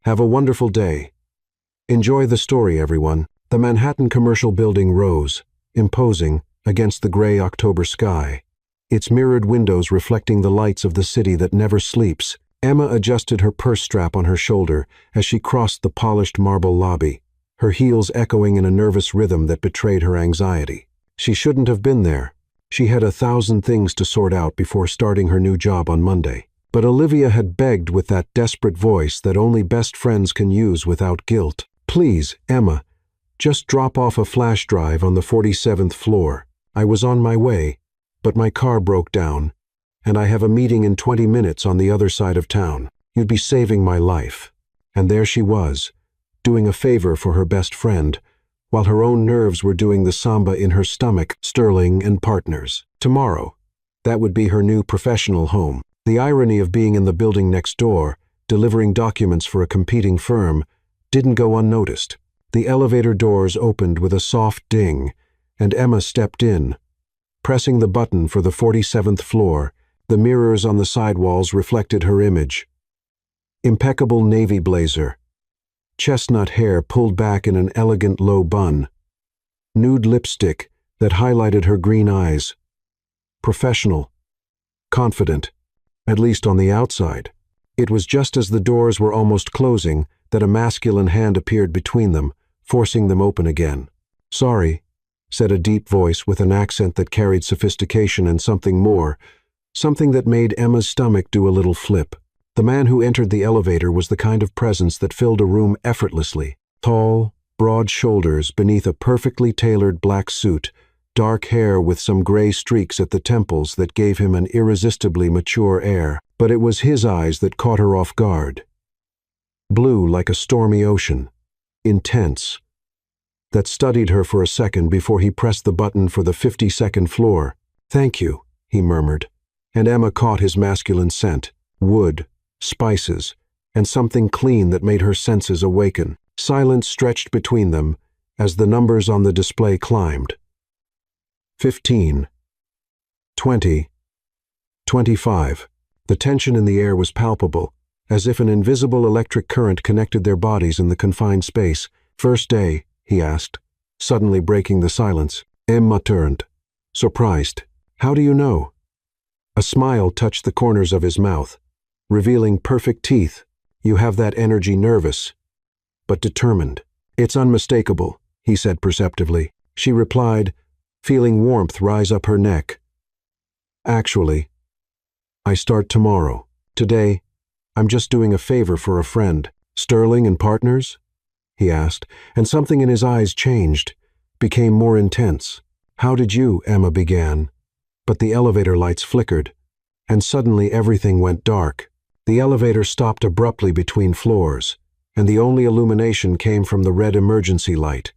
Have a wonderful day. Enjoy the story, everyone. The Manhattan commercial building rose, imposing, against the gray October sky, its mirrored windows reflecting the lights of the city that never sleeps. Emma adjusted her purse strap on her shoulder as she crossed the polished marble lobby, her heels echoing in a nervous rhythm that betrayed her anxiety. She shouldn't have been there. She had 1,000 things to sort out before starting her new job on Monday. But Olivia had begged with that desperate voice that only best friends can use without guilt. "Please, Emma, just drop off a flash drive on the 47th floor. I was on my way, but my car broke down, and I have a meeting in 20 minutes on the other side of town. You'd be saving my life." And there she was, doing a favor for her best friend, while her own nerves were doing the samba in her stomach. Sterling and Partners. Tomorrow, that would be her new professional home. The irony of being in the building next door, delivering documents for a competing firm, didn't go unnoticed. The elevator doors opened with a soft ding, and Emma stepped in. Pressing the button for the 47th floor, the mirrors on the sidewalls reflected her image. Impeccable navy blazer, chestnut hair pulled back in an elegant low bun, nude lipstick that highlighted her green eyes. Professional, confident, at least on the outside. It was just as the doors were almost closing that a masculine hand appeared between them, forcing them open again. "Sorry," said a deep voice with an accent that carried sophistication and something more, something that made Emma's stomach do a little flip. The man who entered the elevator was the kind of presence that filled a room effortlessly. Tall, broad shoulders beneath a perfectly tailored black suit, dark hair with some gray streaks at the temples that gave him an irresistibly mature air. But it was his eyes that caught her off guard. Blue like a stormy ocean, intense, that studied her for a second before he pressed the button for the 52nd floor. "Thank you," he murmured, and Emma caught his masculine scent, wood, spices, and something clean that made her senses awaken. Silence stretched between them as the numbers on the display climbed. 15, 20, 25. The tension in the air was palpable, as if an invisible electric current connected their bodies in the confined space. "First day?" he asked, suddenly breaking the silence. Emma turned, surprised. "How do you know?" A smile touched the corners of his mouth, revealing perfect teeth. "You have that energy, nervous, but determined." "It's unmistakable," he said perceptively. She replied, feeling warmth rise up her neck. "Actually, I start tomorrow. Today, I'm just doing a favor for a friend." "Sterling and Partners?" he asked, and something in his eyes changed, became more intense. "How did you?" Emma began. But the elevator lights flickered, and suddenly everything went dark. The elevator stopped abruptly between floors, and the only illumination came from the red emergency light,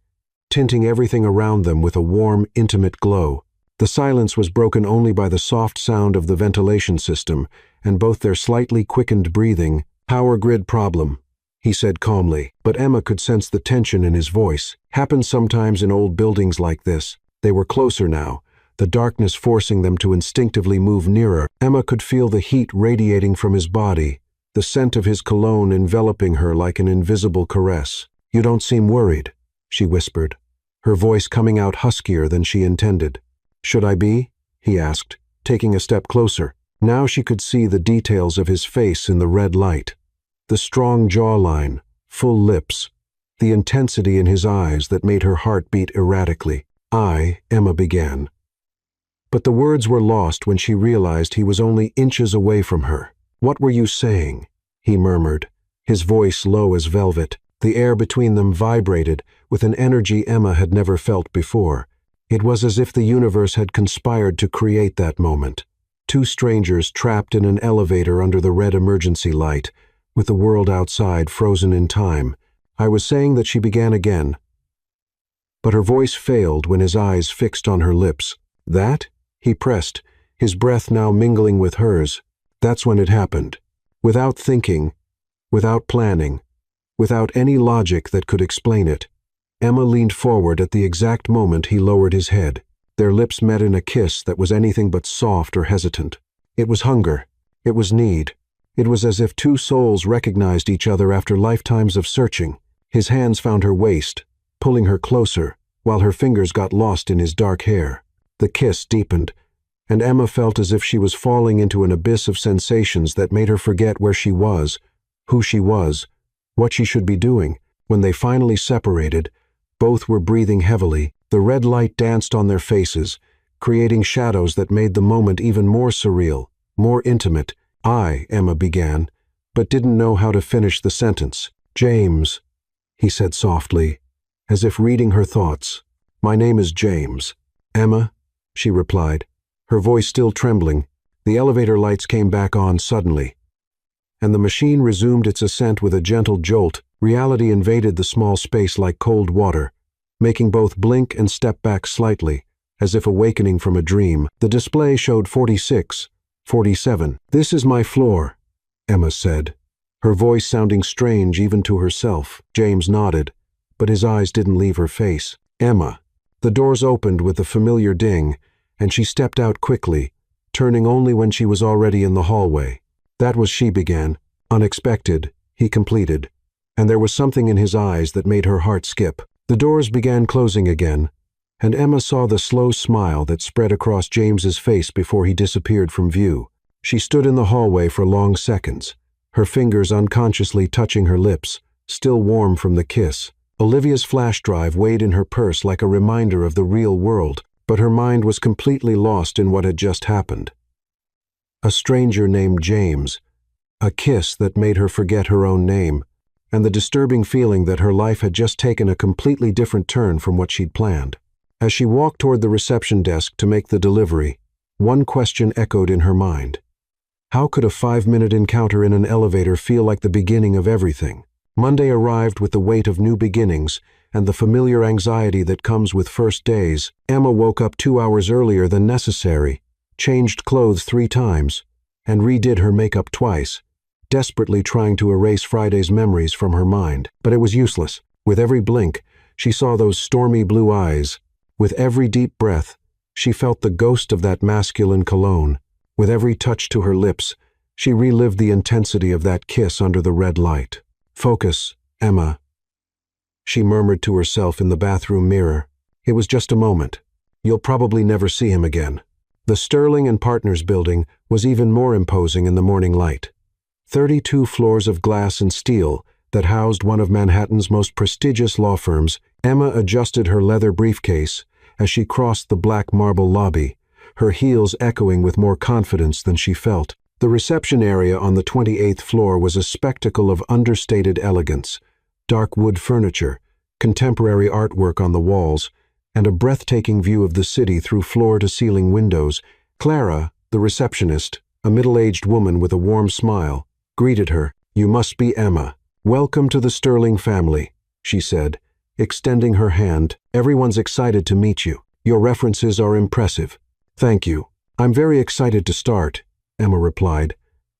tinting everything around them with a warm, intimate glow. The silence was broken only by the soft sound of the ventilation system and both their slightly quickened breathing. "Power grid problem," he said calmly, but Emma could sense the tension in his voice. "Happens sometimes in old buildings like this." They were closer now, the darkness forcing them to instinctively move nearer. Emma could feel the heat radiating from his body, the scent of his cologne enveloping her like an invisible caress. "You don't seem worried," she whispered, her voice coming out huskier than she intended. "Should I be?" he asked, taking a step closer. Now she could see the details of his face in the red light. The strong jawline, full lips, the intensity in his eyes that made her heart beat erratically. Emma began. But the words were lost when she realized he was only inches away from her. "What were you saying?" he murmured, his voice low as velvet. The air between them vibrated with an energy Emma had never felt before. It was as if the universe had conspired to create that moment. Two strangers trapped in an elevator under the red emergency light, with the world outside frozen in time. "I was saying that," she began again. But her voice failed when his eyes fixed on her lips. "That?" he pressed, his breath now mingling with hers. "That's when it happened. Without thinking, without planning, without any logic that could explain it." Emma leaned forward at the exact moment he lowered his head. Their lips met in a kiss that was anything but soft or hesitant. It was hunger, it was need, It was as if two souls recognized each other after lifetimes of searching. His hands found her waist, pulling her closer, while her fingers got lost in his dark hair. The kiss deepened, and Emma felt as if she was falling into an abyss of sensations that made her forget where she was, who she was, what she should be doing. When they finally separated, both were breathing heavily. The red light danced on their faces, creating shadows that made the moment even more surreal, more intimate. Emma began, but didn't know how to finish the sentence. James, he said softly, as if reading her thoughts. My name is James. Emma, she replied, her voice still trembling. The elevator lights came back on suddenly, and the machine resumed its ascent with a gentle jolt. Reality invaded the small space like cold water, making both blink and step back slightly, as if awakening from a dream. The display showed 46, 47. This is my floor, Emma said, her voice sounding strange even to herself. James nodded, but his eyes didn't leave her face. Emma. The doors opened with the familiar ding, and she stepped out quickly, turning only when she was already in the hallway. That was she began. Unexpected, he completed, and there was something in his eyes that made her heart skip. The doors began closing again, and Emma saw the slow smile that spread across James's face before he disappeared from view. She stood in the hallway for long seconds, her fingers unconsciously touching her lips, still warm from the kiss. Olivia's flash drive weighed in her purse like a reminder of the real world, but her mind was completely lost in what had just happened. A stranger named James, a kiss that made her forget her own name, and the disturbing feeling that her life had just taken a completely different turn from what she'd planned. As she walked toward the reception desk to make the delivery, one question echoed in her mind. How could a 5-minute encounter in an elevator feel like the beginning of everything? Monday arrived with the weight of new beginnings and the familiar anxiety that comes with first days. Emma woke up 2 hours earlier than necessary, changed clothes 3 times, and redid her makeup twice, desperately trying to erase Friday's memories from her mind. But it was useless. With every blink, she saw those stormy blue eyes. With every deep breath, she felt the ghost of that masculine cologne. With every touch to her lips, she relived the intensity of that kiss under the red light. Focus, Emma, she murmured to herself in the bathroom mirror. It was just a moment. You'll probably never see him again. The Sterling and Partners building was even more imposing in the morning light. 32 floors of glass and steel that housed one of Manhattan's most prestigious law firms. Emma adjusted her leather briefcase as she crossed the black marble lobby, her heels echoing with more confidence than she felt. The reception area on the 28th floor was a spectacle of understated elegance. Dark wood furniture, contemporary artwork on the walls, and a breathtaking view of the city through floor-to-ceiling windows. Clara, the receptionist, a middle-aged woman with a warm smile, greeted her. You must be Emma. Welcome to the Sterling family, she said, extending her hand. Everyone's excited to meet you. Your references are impressive. Thank you. I'm very excited to start, Emma replied,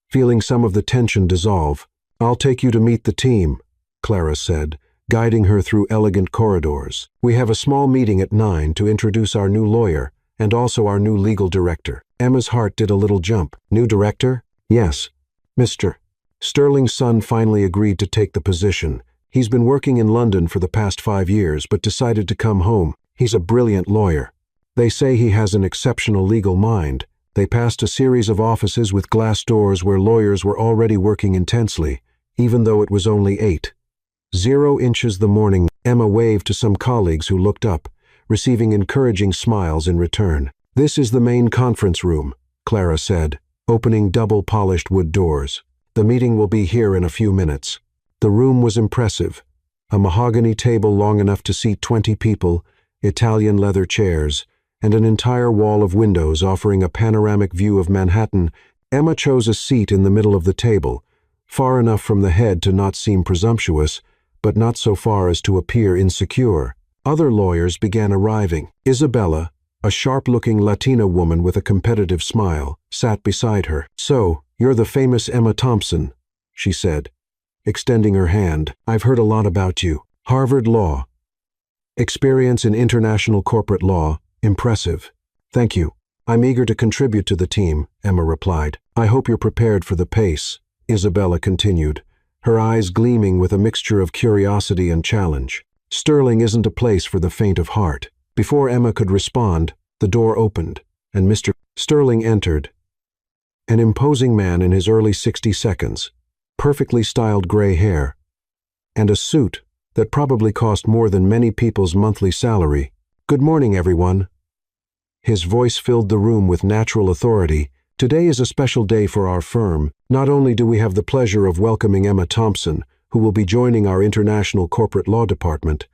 feeling some of the tension dissolve. I'll take you to meet the team, Clara said, guiding her through elegant corridors. We have a small meeting at 9 to introduce our new lawyer and also our new legal director. Emma's heart did a little jump. New director? Yes, Mr. Sterling's son finally agreed to take the position. He's been working in London for the past 5 years, but decided to come home. He's a brilliant lawyer. They say he has an exceptional legal mind. They passed a series of offices with glass doors where lawyers were already working intensely, even though it was only 0 inches the morning. Emma waved to some colleagues who looked up, receiving encouraging smiles in return. This is the main conference room, Clara said, opening double-polished wood doors. The meeting will be here in a few minutes. The room was impressive. A mahogany table long enough to seat 20 people, Italian leather chairs, and an entire wall of windows offering a panoramic view of Manhattan. Emma chose a seat in the middle of the table, far enough from the head to not seem presumptuous, but not so far as to appear insecure. Other lawyers began arriving. Isabella, a sharp-looking Latina woman with a competitive smile, sat beside her. So, you're the famous Emma Thompson, she said, extending her hand. I've heard a lot about you. Harvard Law. Experience in international corporate law. Impressive. Thank you. I'm eager to contribute to the team, Emma replied. I hope you're prepared for the pace, Isabella continued, her eyes gleaming with a mixture of curiosity and challenge. Sterling isn't a place for the faint of heart. Before Emma could respond, the door opened, and Mr. Sterling entered. An imposing man in his early 60s, perfectly styled gray hair, and a suit that probably cost more than many people's monthly salary. "Good morning, everyone." His voice filled the room with natural authority. "Today is a special day for our firm. Not only do we have the pleasure of welcoming Emma Thompson, who will be joining our international corporate law department."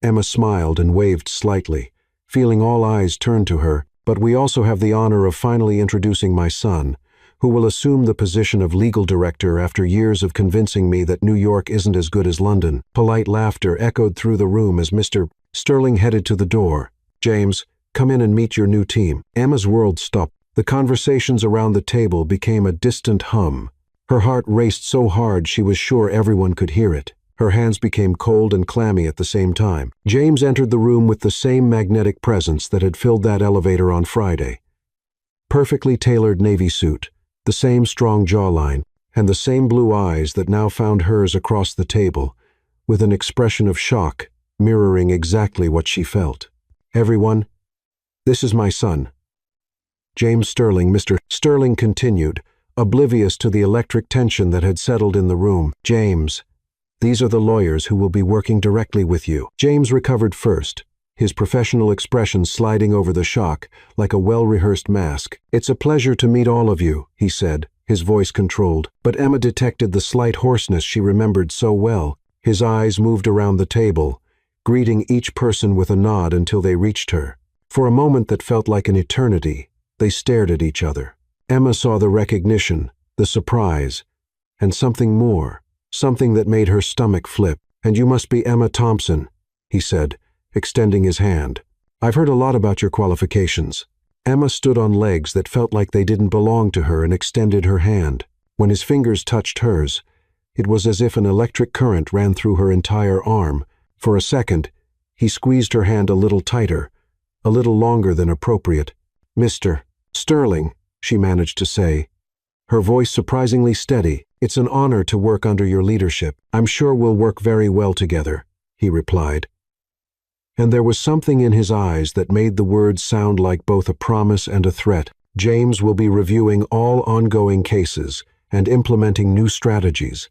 Emma smiled and waved slightly, feeling all eyes turned to her, "but we also have the honor of finally introducing my son, who will assume the position of legal director after years of convincing me that New York isn't as good as London." Polite laughter echoed through the room as Mr. Sterling headed to the door. "James, come in and meet your new team." Emma's world stopped. The conversations around the table became a distant hum. Her heart raced so hard she was sure everyone could hear it. Her hands became cold and clammy at the same time. James entered the room with the same magnetic presence that had filled that elevator on Friday. Perfectly tailored navy suit, the same strong jawline, and the same blue eyes that now found hers across the table, with an expression of shock mirroring exactly what she felt. "Everyone, this is my son, James Sterling." Mr. Sterling continued, oblivious to the electric tension that had settled in the room. "James, these are the lawyers who will be working directly with you." James recovered first, his professional expression sliding over the shock like a well-rehearsed mask. "It's a pleasure to meet all of you," he said, his voice controlled. But Emma detected the slight hoarseness she remembered so well. His eyes moved around the table, greeting each person with a nod until they reached her. For a moment that felt like an eternity, they stared at each other. Emma saw the recognition, the surprise, and something more, something that made her stomach flip. "And you must be Emma Thompson," he said, extending his hand. "I've heard a lot about your qualifications." Emma stood on legs that felt like they didn't belong to her and extended her hand. When his fingers touched hers, it was as if an electric current ran through her entire arm. For a second, he squeezed her hand a little tighter, a little longer than appropriate. "Mr. Sterling," she managed to say, her voice surprisingly steady. "It's an honor to work under your leadership. I'm sure we'll work very well together," he replied. And there was something in his eyes that made the words sound like both a promise and a threat. "James will be reviewing all ongoing cases and implementing new strategies."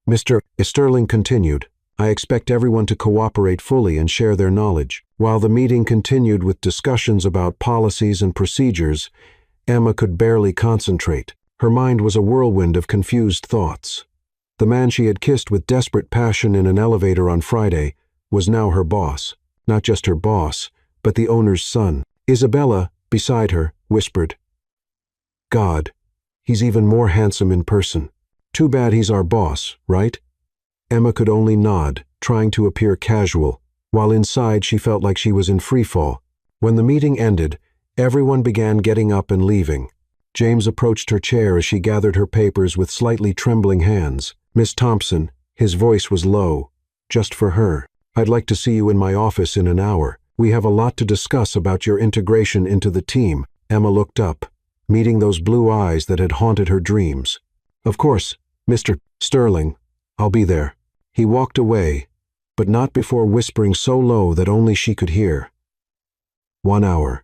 Mr. Sterling continued, "I expect everyone to cooperate fully and share their knowledge." While the meeting continued with discussions about policies and procedures, Emma could barely concentrate. Her mind was a whirlwind of confused thoughts. The man she had kissed with desperate passion in an elevator on Friday was now her boss. Not just her boss, but the owner's son. Isabella, beside her, whispered, "God, he's even more handsome in person. Too bad he's our boss, right?" Emma could only nod, trying to appear casual, while inside she felt like she was in freefall. When the meeting ended, everyone began getting up and leaving. James approached her chair as she gathered her papers with slightly trembling hands. "Miss Thompson," his voice was low, "just for her. I'd like to see you in my office in an hour. We have a lot to discuss about your integration into the team." Emma looked up, meeting those blue eyes that had haunted her dreams. "Of course, Mr. Sterling. I'll be there." He walked away, but not before whispering so low that only she could hear. 1 hour.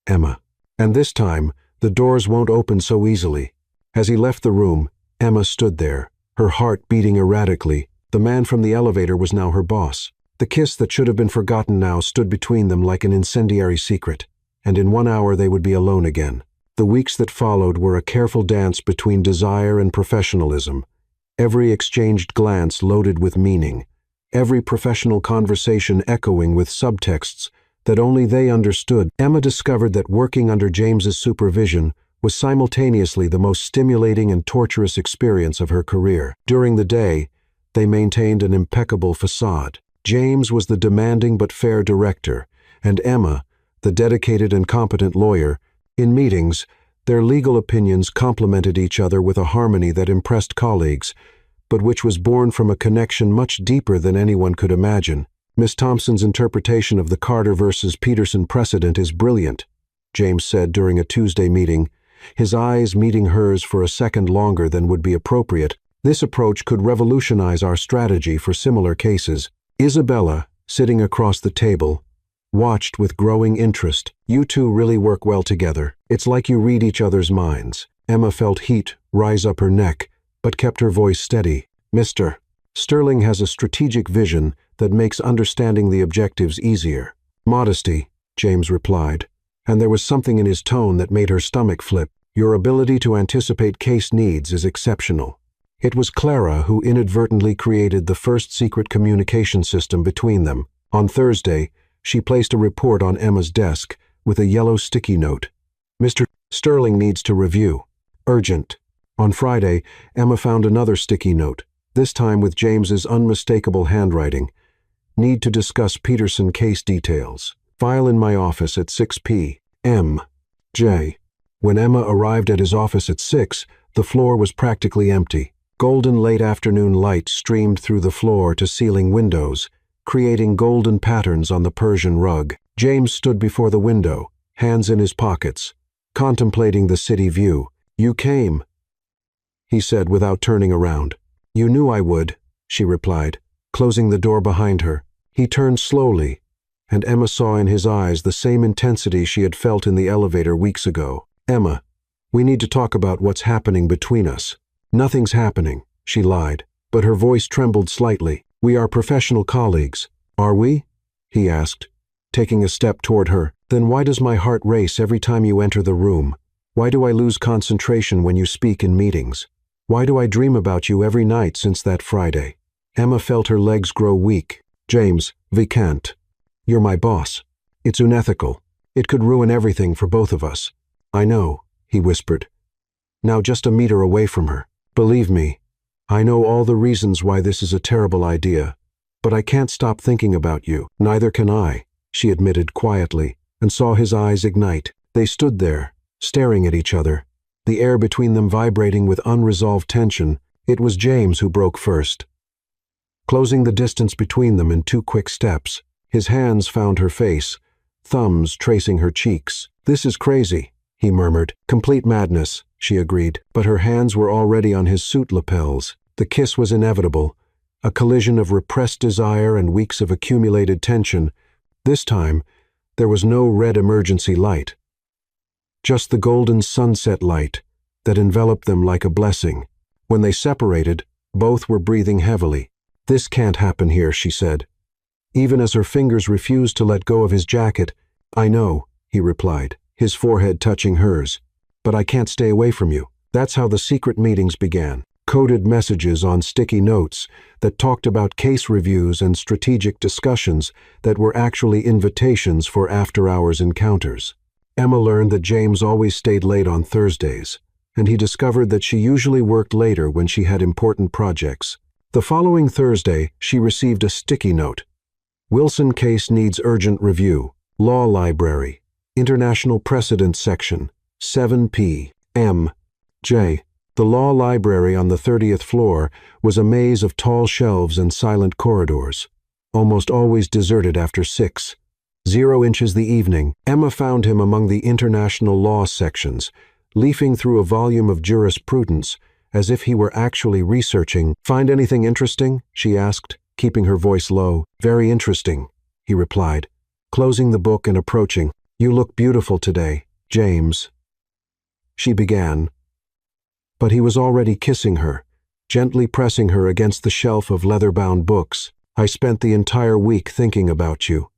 Emma. "And this time, the doors won't open so easily." As he left the room, Emma stood there, her heart beating erratically. The man from the elevator was now her boss. The kiss that should have been forgotten now stood between them like an incendiary secret, and in 1 hour they would be alone again. The weeks that followed were a careful dance between desire and professionalism, every exchanged glance loaded with meaning, every professional conversation echoing with subtexts that only they understood. Emma discovered that working under James's supervision was simultaneously the most stimulating and torturous experience of her career. During the day, they maintained an impeccable facade. James was the demanding but fair director, and Emma, the dedicated and competent lawyer. In meetings, their legal opinions complemented each other with a harmony that impressed colleagues, but which was born from a connection much deeper than anyone could imagine. "Miss Thompson's interpretation of the Carter versus Peterson precedent is brilliant," James said during a Tuesday meeting, his eyes meeting hers for a second longer than would be appropriate. This approach could revolutionize our strategy for similar cases. Isabella, sitting across the table, watched with growing interest. You two really work well together. It's like you read each other's minds. Emma felt heat rise up her neck, but kept her voice steady. Mr. Sterling has a strategic vision that makes understanding the objectives easier. Modesty, James replied, and there was something in his tone that made her stomach flip. Your ability to anticipate case needs is exceptional. It was Clara who inadvertently created the first secret communication system between them. On Thursday, she placed a report on Emma's desk with a yellow sticky note. Mr. Sterling needs to review. Urgent. On Friday, Emma found another sticky note, this time with James's unmistakable handwriting. Need to discuss Peterson case details. File in my office at 6 p.m. J. When Emma arrived at his office at 6, the floor was practically empty. Golden late-afternoon light streamed through the floor-to-ceiling windows, creating golden patterns on the Persian rug. James stood before the window, hands in his pockets, contemplating the city view. You came, he said without turning around. You knew I would, she replied, closing the door behind her. He turned slowly, and Emma saw in his eyes the same intensity she had felt in the elevator weeks ago. Emma, we need to talk about what's happening between us. Nothing's happening, she lied, but her voice trembled slightly. We are professional colleagues. Are we? He asked, taking a step toward her. Then why does my heart race every time you enter the room? Why do I lose concentration when you speak in meetings? Why do I dream about you every night since that Friday? Emma felt her legs grow weak. James, we can't. You're my boss. It's unethical. It could ruin everything for both of us. I know, he whispered, now just a meter away from her. Believe me, I know all the reasons why this is a terrible idea, but I can't stop thinking about you. Neither can I, she admitted quietly, and saw his eyes ignite. They stood there, staring at each other, the air between them vibrating with unresolved tension. It was James who broke first, closing the distance between them in 2 quick steps. His hands found her face, thumbs tracing her cheeks. This is crazy, he murmured. Complete madness, she agreed, but her hands were already on his suit lapels. The kiss was inevitable, a collision of repressed desire and weeks of accumulated tension. This time, there was no red emergency light, just the golden sunset light that enveloped them like a blessing. When they separated, both were breathing heavily. This can't happen here, she said, even as her fingers refused to let go of his jacket. I know, he replied, his forehead touching hers, but I can't stay away from you. That's how the secret meetings began. Coded messages on sticky notes that talked about case reviews and strategic discussions that were actually invitations for after-hours encounters. Emma learned that James always stayed late on Thursdays, and he discovered that she usually worked later when she had important projects. The following Thursday, she received a sticky note. Wilson case needs urgent review. Law Library. International Precedent Section. 7 p.m. J. The law library on the 30th floor was a maze of tall shelves and silent corridors, almost always deserted after 6. 0 inches the evening. Emma found him among the international law sections, leafing through a volume of jurisprudence as if he were actually researching. Find anything interesting? She asked, keeping her voice low. Very interesting, he replied, closing the book and approaching. You look beautiful today, James, she began, but he was already kissing her, gently pressing her against the shelf of leather-bound books. I spent the entire week thinking about you,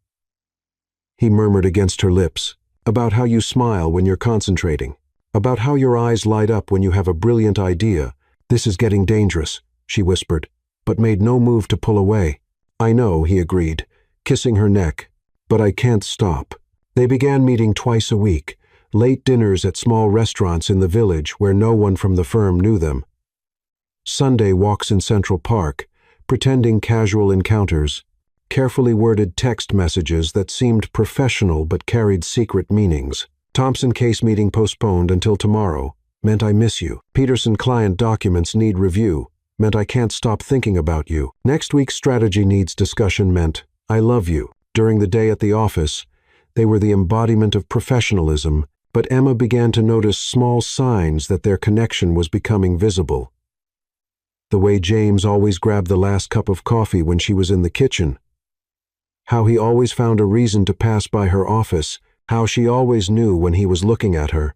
he murmured against her lips, about how you smile when you're concentrating, about how your eyes light up when you have a brilliant idea. This is getting dangerous, she whispered, but made no move to pull away. I know, he agreed, kissing her neck, but I can't stop. They began meeting twice a week, late dinners at small restaurants in the village where no one from the firm knew them. Sunday walks in Central Park, pretending casual encounters, carefully worded text messages that seemed professional but carried secret meanings. Thompson case meeting postponed until tomorrow meant I miss you. Peterson client documents need review meant I can't stop thinking about you. Next week's strategy needs discussion meant I love you. During the day at the office, they were the embodiment of professionalism, but Emma began to notice small signs that their connection was becoming visible. The way James always grabbed the last cup of coffee when she was in the kitchen. How he always found a reason to pass by her office. How she always knew when he was looking at her,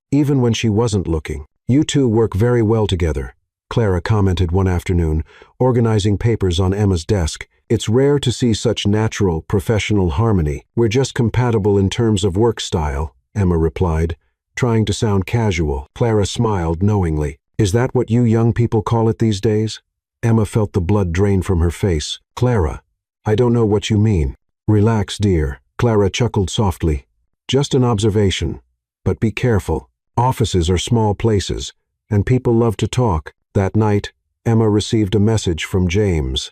even when she wasn't looking. "You two work very well together," Clara commented one afternoon, organizing papers on Emma's desk. "It's rare to see such natural, professional harmony." "We're just compatible in terms of work style," Emma replied, trying to sound casual. Clara smiled knowingly. "Is that what you young people call it these days?" Emma felt the blood drain from her face. "Clara, I don't know what you mean." "Relax, dear," Clara chuckled softly. "Just an observation. But be careful. Offices are small places, and people love to talk." That night, Emma received a message from James.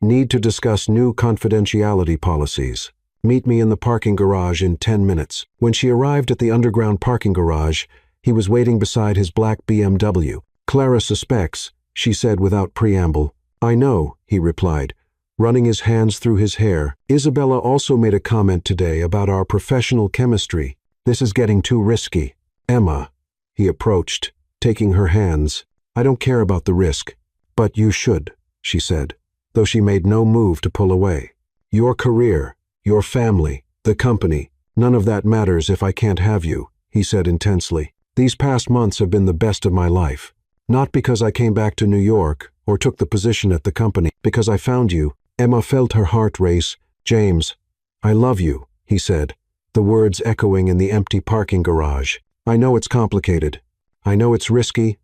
"Need to discuss new confidentiality policies. Meet me in the parking garage in 10 minutes. When she arrived at the underground parking garage, he was waiting beside his black BMW. "Clara suspects," she said without preamble. "I know," he replied, running his hands through his hair. "Isabella also made a comment today about our professional chemistry. This is getting too risky." "Emma," he approached, taking her hands. "I don't care about the risk, but you should," she said, though she made no move to pull away. "Your career, your family, the company, none of that matters if I can't have you," he said intensely. "These past months have been the best of my life. Not because I came back to New York or took the position at the company, because I found you." Emma felt her heart race. "James, I love you," he said, the words echoing in the empty parking garage. "I know it's complicated. I know it's risky,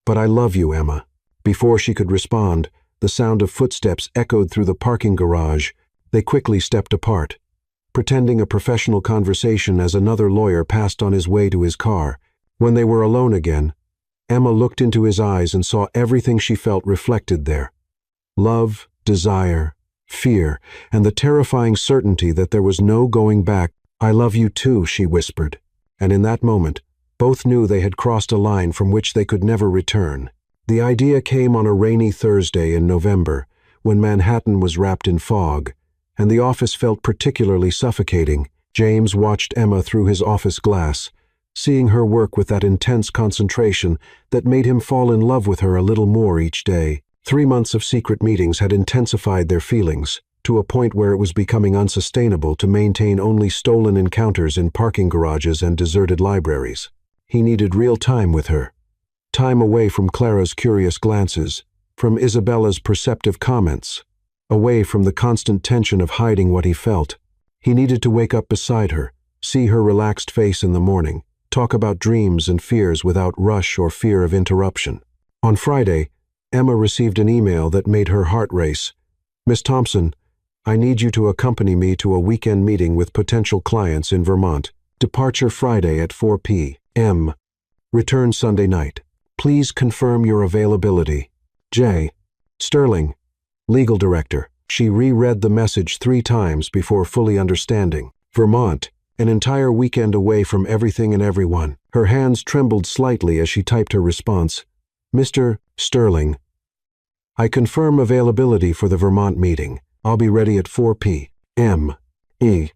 but I love you, Emma." Before she could respond, the sound of footsteps echoed through the parking garage. They quickly stepped apart, pretending a professional conversation as another lawyer passed on his way to his car. When they were alone again, Emma looked into his eyes and saw everything she felt reflected there. Love, desire, fear, and the terrifying certainty that there was no going back. "I love you too," she whispered, and in that moment, both knew they had crossed a line from which they could never return. The idea came on a rainy Thursday in November, when Manhattan was wrapped in fog, and the office felt particularly suffocating. James watched Emma through his office glass, seeing her work with that intense concentration that made him fall in love with her a little more each day. 3 months of secret meetings had intensified their feelings, to a point where it was becoming unsustainable to maintain only stolen encounters in parking garages and deserted libraries. He needed real time with her. Time away from Clara's curious glances, from Isabella's perceptive comments, away from the constant tension of hiding what he felt. He needed to wake up beside her, see her relaxed face in the morning, talk about dreams and fears without rush or fear of interruption. On Friday, Emma received an email that made her heart race. "Miss Thompson, I need you to accompany me to a weekend meeting with potential clients in Vermont. Departure Friday at 4 p.m. Return Sunday night. Please confirm your availability. J. Sterling, Legal Director." She reread the message 3 times before fully understanding. Vermont, an entire weekend away from everything and everyone. Her hands trembled slightly as she typed her response. "Mr. Sterling, I confirm availability for the Vermont meeting. I'll be ready at 4 p.m. E.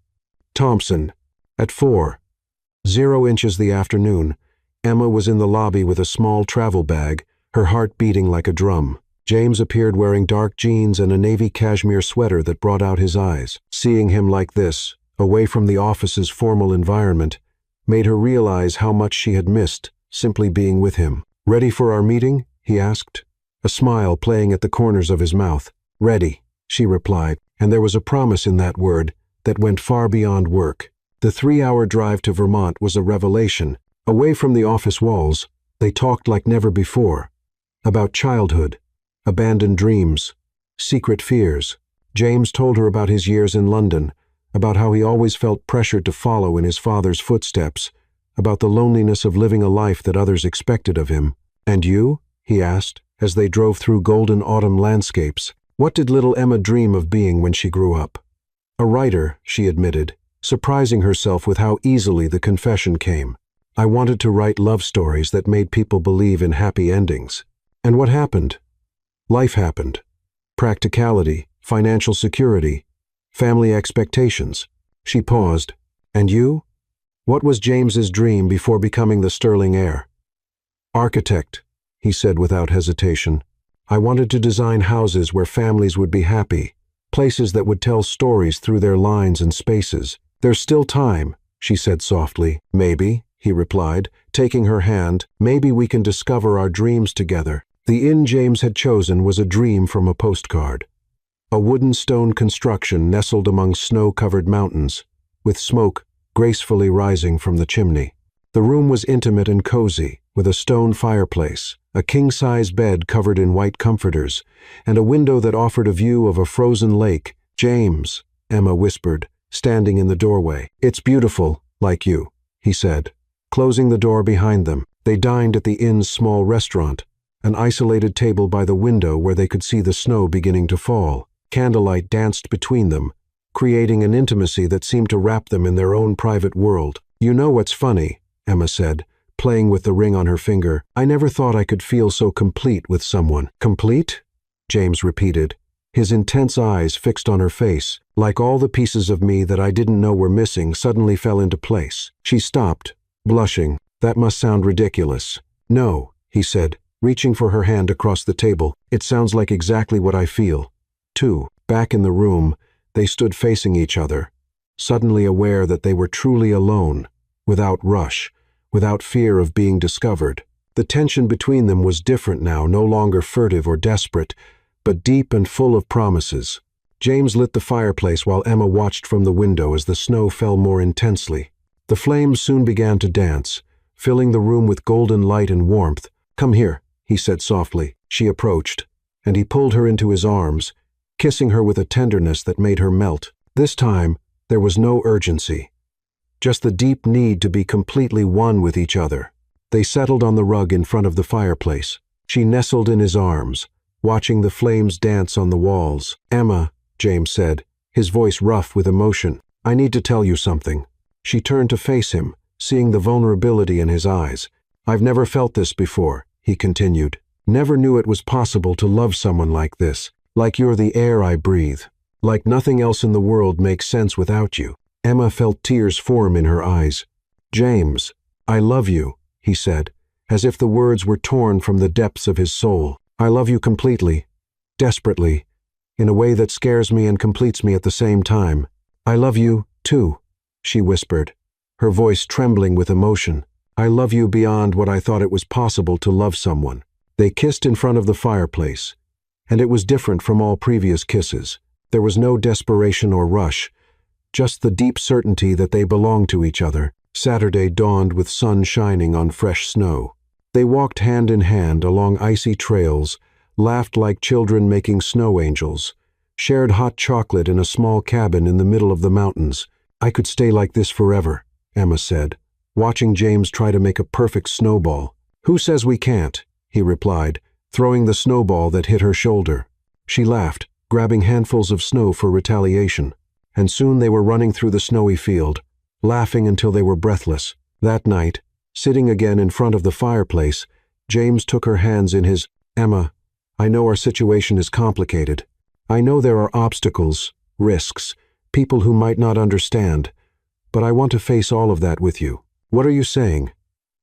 Thompson, at 4:00 the afternoon, Emma was in the lobby with a small travel bag, her heart beating like a drum. James appeared wearing dark jeans and a navy cashmere sweater that brought out his eyes. Seeing him like this, away from the office's formal environment, made her realize how much she had missed simply being with him. "Ready for our meeting?" he asked, a smile playing at the corners of his mouth. "Ready," she replied, and there was a promise in that word that went far beyond work. The 3-hour drive to Vermont was a revelation. Away from the office walls, they talked like never before. About childhood, abandoned dreams, secret fears. James told her about his years in London, about how he always felt pressured to follow in his father's footsteps, about the loneliness of living a life that others expected of him. "And you?" he asked, as they drove through golden autumn landscapes. What did little Emma dream of being when she grew up? "A writer," she admitted, surprising herself with how easily the confession came. "I wanted to write love stories that made people believe in happy endings. And what happened? Life happened. Practicality, financial security, family expectations." She paused. "And you?" What was James's dream before becoming the sterling heir? Architect, he said without hesitation. I wanted to design houses where families would be happy, places that would tell stories through their lines and spaces. There's still time, she said softly. Maybe, he replied, taking her hand, maybe we can discover our dreams together. The inn James had chosen was a dream from a postcard. A wooden stone construction nestled among snow-covered mountains, with smoke gracefully rising from the chimney. The room was intimate and cozy, with a stone fireplace, a king-size bed covered in white comforters, and a window that offered a view of a frozen lake. James, Emma whispered, standing in the doorway. It's beautiful, like you, he said. Closing the door behind them, they dined at the inn's small restaurant, an isolated table by the window where they could see the snow beginning to fall. Candlelight danced between them, creating an intimacy that seemed to wrap them in their own private world. You know what's funny, Emma said, playing with the ring on her finger. I never thought I could feel so complete with someone. Complete? James repeated, his intense eyes fixed on her face, like all the pieces of me that I didn't know were missing suddenly fell into place. She stopped, blushing. That must sound ridiculous. No, he said, reaching for her hand across the table. It sounds like exactly what I feel. Too. Back in the room, they stood facing each other, suddenly aware that they were truly alone, without rush, without fear of being discovered. The tension between them was different now, no longer furtive or desperate, but deep and full of promises. James lit the fireplace while Emma watched from the window as the snow fell more intensely. The flames soon began to dance, filling the room with golden light and warmth. Come here, he said softly. She approached, and he pulled her into his arms, kissing her with a tenderness that made her melt. This time, there was no urgency, just the deep need to be completely one with each other. They settled on the rug in front of the fireplace. She nestled in his arms, watching the flames dance on the walls. Emma, James said, his voice rough with emotion, I need to tell you something. She turned to face him, seeing the vulnerability in his eyes. I've never felt this before, he continued. Never knew it was possible to love someone like this. Like you're the air I breathe. Like nothing else in the world makes sense without you. Emma felt tears form in her eyes. James, I love you, he said, as if the words were torn from the depths of his soul. I love you completely, desperately, in a way that scares me and completes me at the same time. I love you, too, she whispered, her voice trembling with emotion. I love you beyond what I thought it was possible to love someone. They kissed in front of the fireplace, and it was different from all previous kisses. There was no desperation or rush, just the deep certainty that they belonged to each other. Saturday dawned with sun shining on fresh snow. They walked hand in hand along icy trails, laughed like children making snow angels, shared hot chocolate in a small cabin in the middle of the mountains. I could stay like this forever, Emma said, watching James try to make a perfect snowball. Who says we can't? He replied, throwing the snowball that hit her shoulder. She laughed, grabbing handfuls of snow for retaliation, and soon they were running through the snowy field, laughing until they were breathless. That night, sitting again in front of the fireplace, James took her hands in his. Emma, I know our situation is complicated. I know there are obstacles, risks, people who might not understand, but I want to face all of that with you. What are you saying?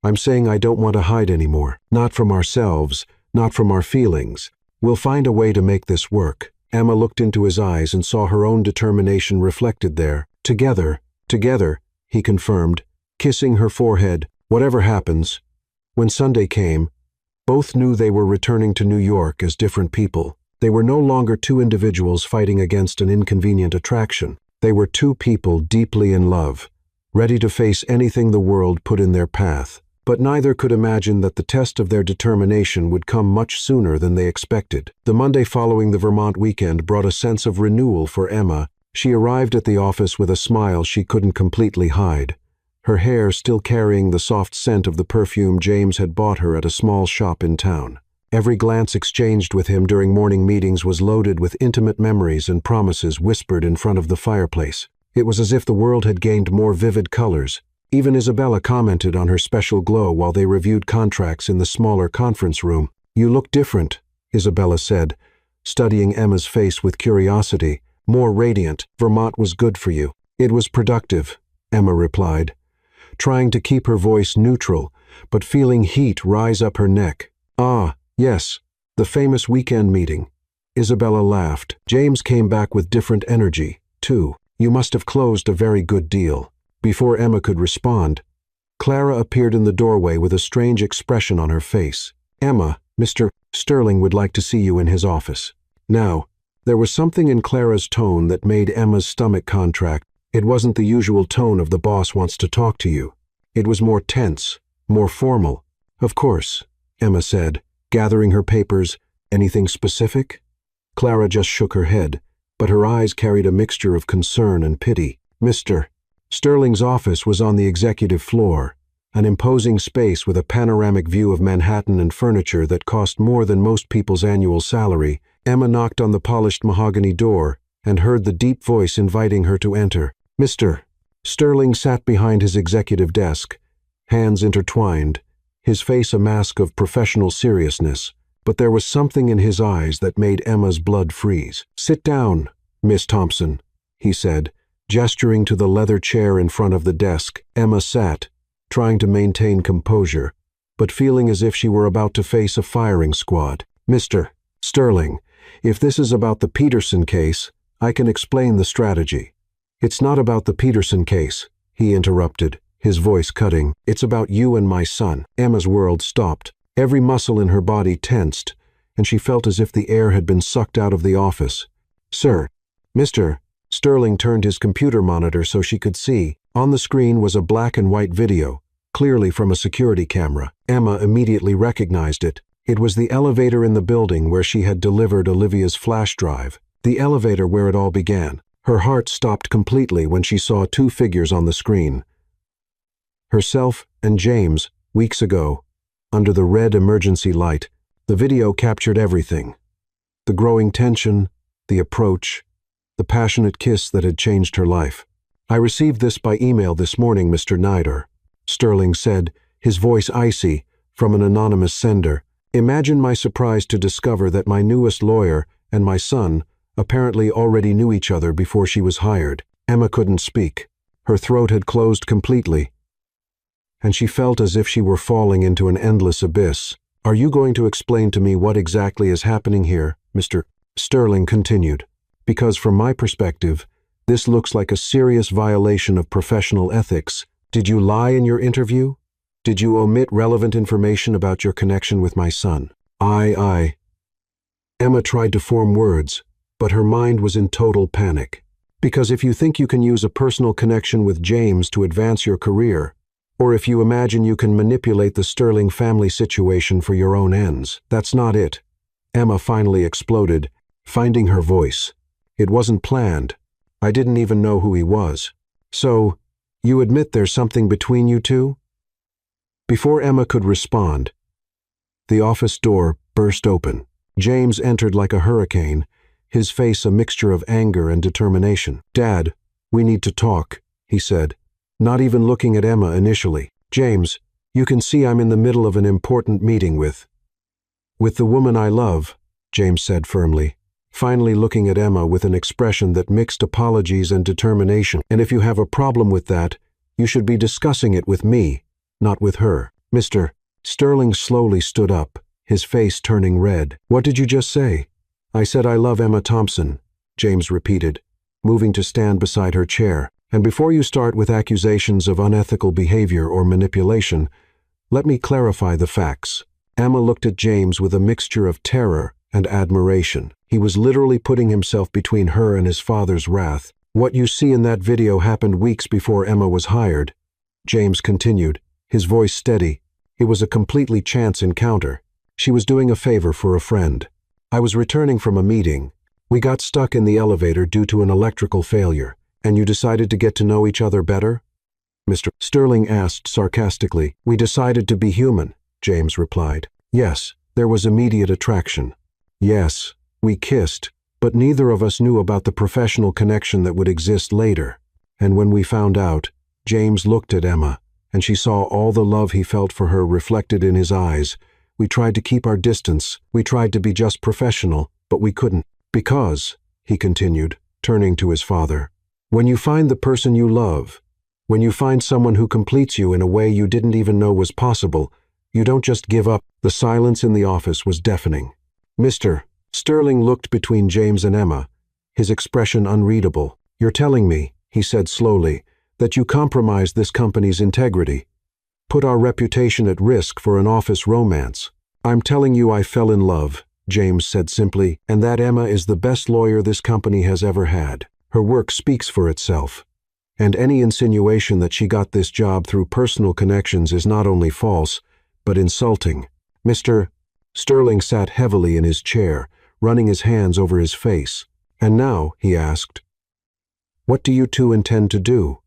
I'm saying I don't want to hide anymore. Not from ourselves, not from our feelings. We'll find a way to make this work. Emma looked into his eyes and saw her own determination reflected there. Together, he confirmed, kissing her forehead. Whatever happens. When Sunday came, both knew they were returning to New York as different people. They were no longer two individuals fighting against an inconvenient attraction. They were two people deeply in love, ready to face anything the world put in their path. But neither could imagine that the test of their determination would come much sooner than they expected. The Monday following the Vermont weekend brought a sense of renewal for Emma. She arrived at the office with a smile she couldn't completely hide, her hair still carrying the soft scent of the perfume James had bought her at a small shop in town. Every glance exchanged with him during morning meetings was loaded with intimate memories and promises whispered in front of the fireplace. It was as if the world had gained more vivid colors. Even Isabella commented on her special glow while they reviewed contracts in the smaller conference room. You look different, Isabella said, studying Emma's face with curiosity. More radiant. Vermont was good for you. It was productive, Emma replied. trying to keep her voice neutral, but feeling heat rise up her neck. "Ah, yes, the famous weekend meeting." Isabella laughed. James came back with different energy, too. "You must have closed a very good deal." Before Emma could respond, Clara appeared in the doorway with a strange expression on her face. "Emma, Mr. Sterling would like to see you in his office." Now, there was something in Clara's tone that made Emma's stomach contract. It wasn't the usual tone of "the boss wants to talk to you." It was more tense, more formal. "Of course," Emma said, gathering her papers. "Anything specific?" Clara just shook her head, but her eyes carried a mixture of concern and pity. Mr. Sterling's office was on the executive floor, an imposing space with a panoramic view of Manhattan and furniture that cost more than most people's annual salary. Emma knocked on the polished mahogany door and heard the deep voice inviting her to enter. Mr. Sterling sat behind his executive desk, hands intertwined, his face a mask of professional seriousness, but there was something in his eyes that made Emma's blood freeze. "Sit down, Miss Thompson," he said, gesturing to the leather chair in front of the desk. Emma sat, trying to maintain composure, but feeling as if she were about to face a firing squad. "Mr. Sterling, if this is about the Peterson case, I can explain the strategy." "It's not about the Peterson case," he interrupted, his voice cutting. "It's about you and my son." Emma's world stopped. Every muscle in her body tensed, and she felt as if the air had been sucked out of the office. "Sir." Mr. Sterling turned his computer monitor so she could see. On the screen was a black and white video, clearly from a security camera. Emma immediately recognized it. It was the elevator in the building where she had delivered Olivia's flash drive. The elevator where it all began. Her heart stopped completely when she saw two figures on the screen. Herself and James, weeks ago, under the red emergency light. The video captured everything. The growing tension, the approach, the passionate kiss that had changed her life. "I received this by email this morning, Mr. Nider," Sterling said, his voice icy, from an anonymous sender. "Imagine my surprise to discover that my newest lawyer and my son apparently already knew each other before she was hired." Emma couldn't speak. Her throat had closed completely, and she felt as if she were falling into an endless abyss. "Are you going to explain to me what exactly is happening here?" Mr. Sterling continued. "Because from my perspective, this looks like a serious violation of professional ethics. Did you lie in your interview? Did you omit relevant information about your connection with my son?" I. Emma tried to form words, but her mind was in total panic. "Because if you think you can use a personal connection with James to advance your career, or if you imagine you can manipulate the Sterling family situation for your own ends, that's not it." Emma finally exploded, finding her voice. "It wasn't planned. I didn't even know who he was." "So, you admit there's something between you two?" Before Emma could respond, the office door burst open. James entered like a hurricane, his face a mixture of anger and determination. "Dad, we need to talk," he said, not even looking at Emma initially. "James, you can see I'm in the middle of an important meeting with the woman I love," James said firmly, finally looking at Emma with an expression that mixed apologies and determination. "And if you have a problem with that, you should be discussing it with me, not with her." Mr. Sterling slowly stood up, his face turning red. "What did you just say?" "I said I love Emma Thompson," James repeated, moving to stand beside her chair. "And before you start with accusations of unethical behavior or manipulation, let me clarify the facts." Emma looked at James with a mixture of terror and admiration. He was literally putting himself between her and his father's wrath. "What you see in that video happened weeks before Emma was hired," James continued, his voice steady. "It was a completely chance encounter. She was doing a favor for a friend. I was returning from a meeting. We got stuck in the elevator due to an electrical failure. And you decided to get to know each other better?" Mr. Sterling asked sarcastically. "We decided to be human," James replied. "Yes, there was immediate attraction. Yes, we kissed, but neither of us knew about the professional connection that would exist later. And when we found out," James looked at Emma, and she saw all the love he felt for her reflected in his eyes. "We tried to keep our distance. We tried to be just professional, but we couldn't. Because," he continued, turning to his father, "when you find the person you love, When you find someone who completes you in a way you didn't even know was possible, you don't just give up. The silence in the office was deafening. Mr. Sterling looked between James and Emma, his expression unreadable. "You're telling me," he said slowly, "that you compromised this company's integrity, put our reputation at risk for an office romance." "I'm telling you I fell in love," James said simply, "and that Emma is the best lawyer this company has ever had. Her work speaks for itself. And any insinuation that she got this job through personal connections is not only false, but insulting." Mr. Sterling sat heavily in his chair, running his hands over his face. "And now," he asked, "what do you two intend to do?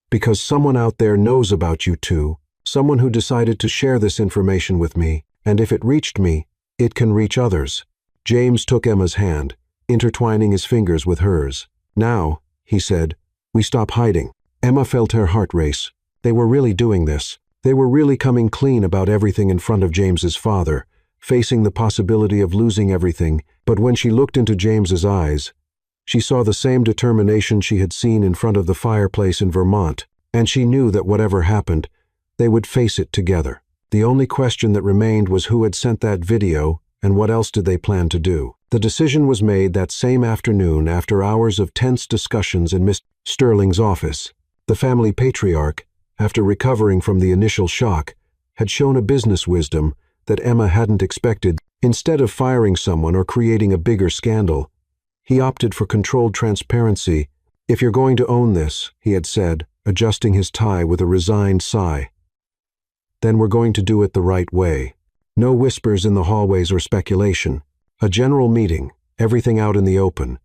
Because someone out there knows about you two, someone who decided to share this information with me, and if it reached me, it can reach others." James took Emma's hand, intertwining his fingers with hers. "Now," he said, "we stop hiding." Emma felt her heart race. They were really doing this. They were really coming clean about everything in front of James's father, facing the possibility of losing everything. But when she looked into James's eyes, she saw the same determination she had seen in front of the fireplace in Vermont, and she knew that whatever happened, they would face it together. The only question that remained was who had sent that video and what else did they plan to do. The decision was made that same afternoon after hours of tense discussions in Mr. Sterling's office. The family patriarch, after recovering from the initial shock, had shown a business wisdom that Emma hadn't expected. Instead of firing someone or creating a bigger scandal, he opted for controlled transparency. "If you're going to own this," he had said, adjusting his tie with a resigned sigh, "then we're going to do it the right way. No whispers in the hallways or speculation. A general meeting, everything out in the open.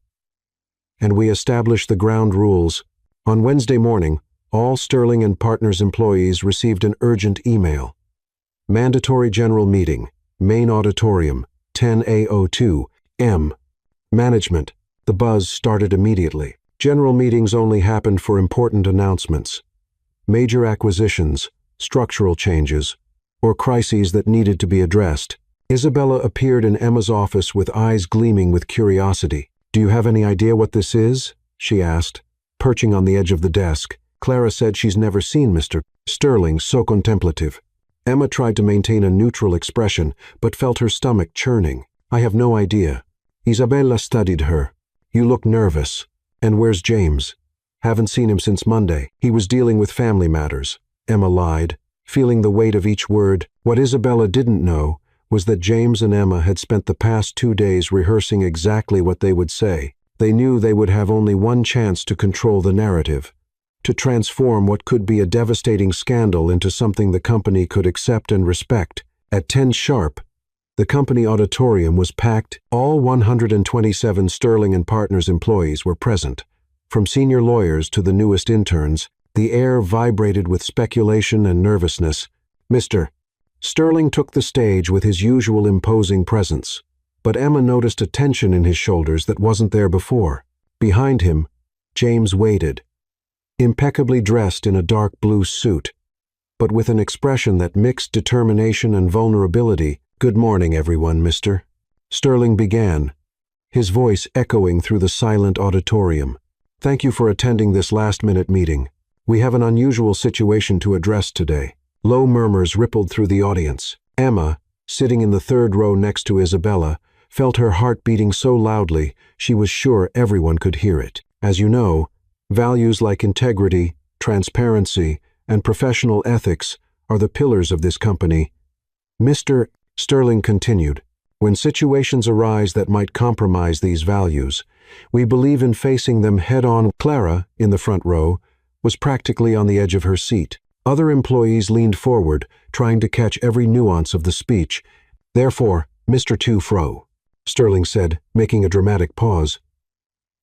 And we established the ground rules." On Wednesday morning, all Sterling and Partners employees received an urgent email. "Mandatory general meeting, main auditorium, 10:02 M. Management." The buzz started immediately. General meetings only happened for important announcements, major acquisitions, structural changes, or crises that needed to be addressed. Isabella appeared in Emma's office with eyes gleaming with curiosity. "Do you have any idea what this is?" she asked, perching on the edge of the desk. Clara said she's never seen Mr. Sterling so contemplative. Emma tried to maintain a neutral expression, but felt her stomach churning. "I have no idea." Isabella studied her. "You look nervous. And where's James?" "Haven't seen him since Monday. He was dealing with family matters," Emma lied, feeling the weight of each word. What Isabella didn't know was that James and Emma had spent the past 2 days rehearsing exactly what they would say. They knew they would have only one chance to control the narrative, to transform what could be a devastating scandal into something the company could accept and respect. At 10 sharp, the company auditorium was packed. All 127 Sterling and Partners employees were present. From senior lawyers to the newest interns, the air vibrated with speculation and nervousness. Mr. Sterling took the stage with his usual imposing presence, but Emma noticed a tension in his shoulders that wasn't there before. Behind him, James waited, impeccably dressed in a dark blue suit, but with an expression that mixed determination and vulnerability. "Good morning, everyone, Mr. Sterling began, his voice echoing through the silent auditorium. "Thank you for attending this last-minute meeting. We have an unusual situation to address today." Low murmurs rippled through the audience. Emma, sitting in the third row next to Isabella, felt her heart beating so loudly she was sure everyone could hear it. "As you know, values like integrity, transparency, and professional ethics are the pillars of this company." Mr. Sterling continued, "When situations arise that might compromise these values, we believe in facing them head-on." Clara, in the front row, was practically on the edge of her seat. Other employees leaned forward, trying to catch every nuance of the speech. "Therefore, Mr. Two-Fro," Sterling said, making a dramatic pause,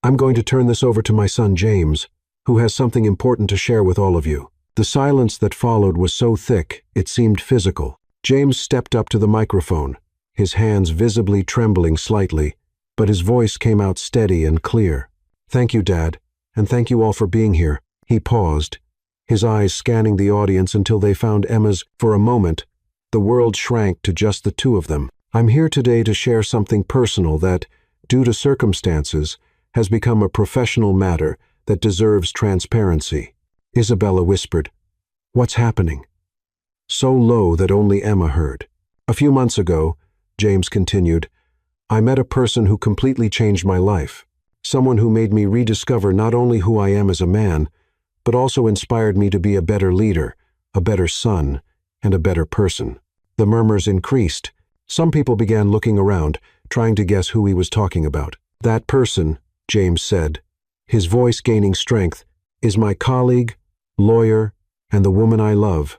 "I'm going to turn this over to my son James, who has something important to share with all of you." The silence that followed was so thick, it seemed physical. James stepped up to the microphone, his hands visibly trembling slightly, but his voice came out steady and clear. "Thank you, Dad, and thank you all for being here." He paused, his eyes scanning the audience until they found Emma's. For a moment, the world shrank to just the two of them. "I'm here today to share something personal that, due to circumstances, has become a professional matter that deserves transparency." Isabella whispered, "What's happening?" So low that only Emma heard. "A few months ago," James continued, "I met a person who completely changed my life. Someone who made me rediscover not only who I am as a man, but also inspired me to be a better leader, a better son, and a better person." The murmurs increased. Some people began looking around, trying to guess who he was talking about. "That person," James said, his voice gaining strength, "is my colleague, lawyer, and the woman I love,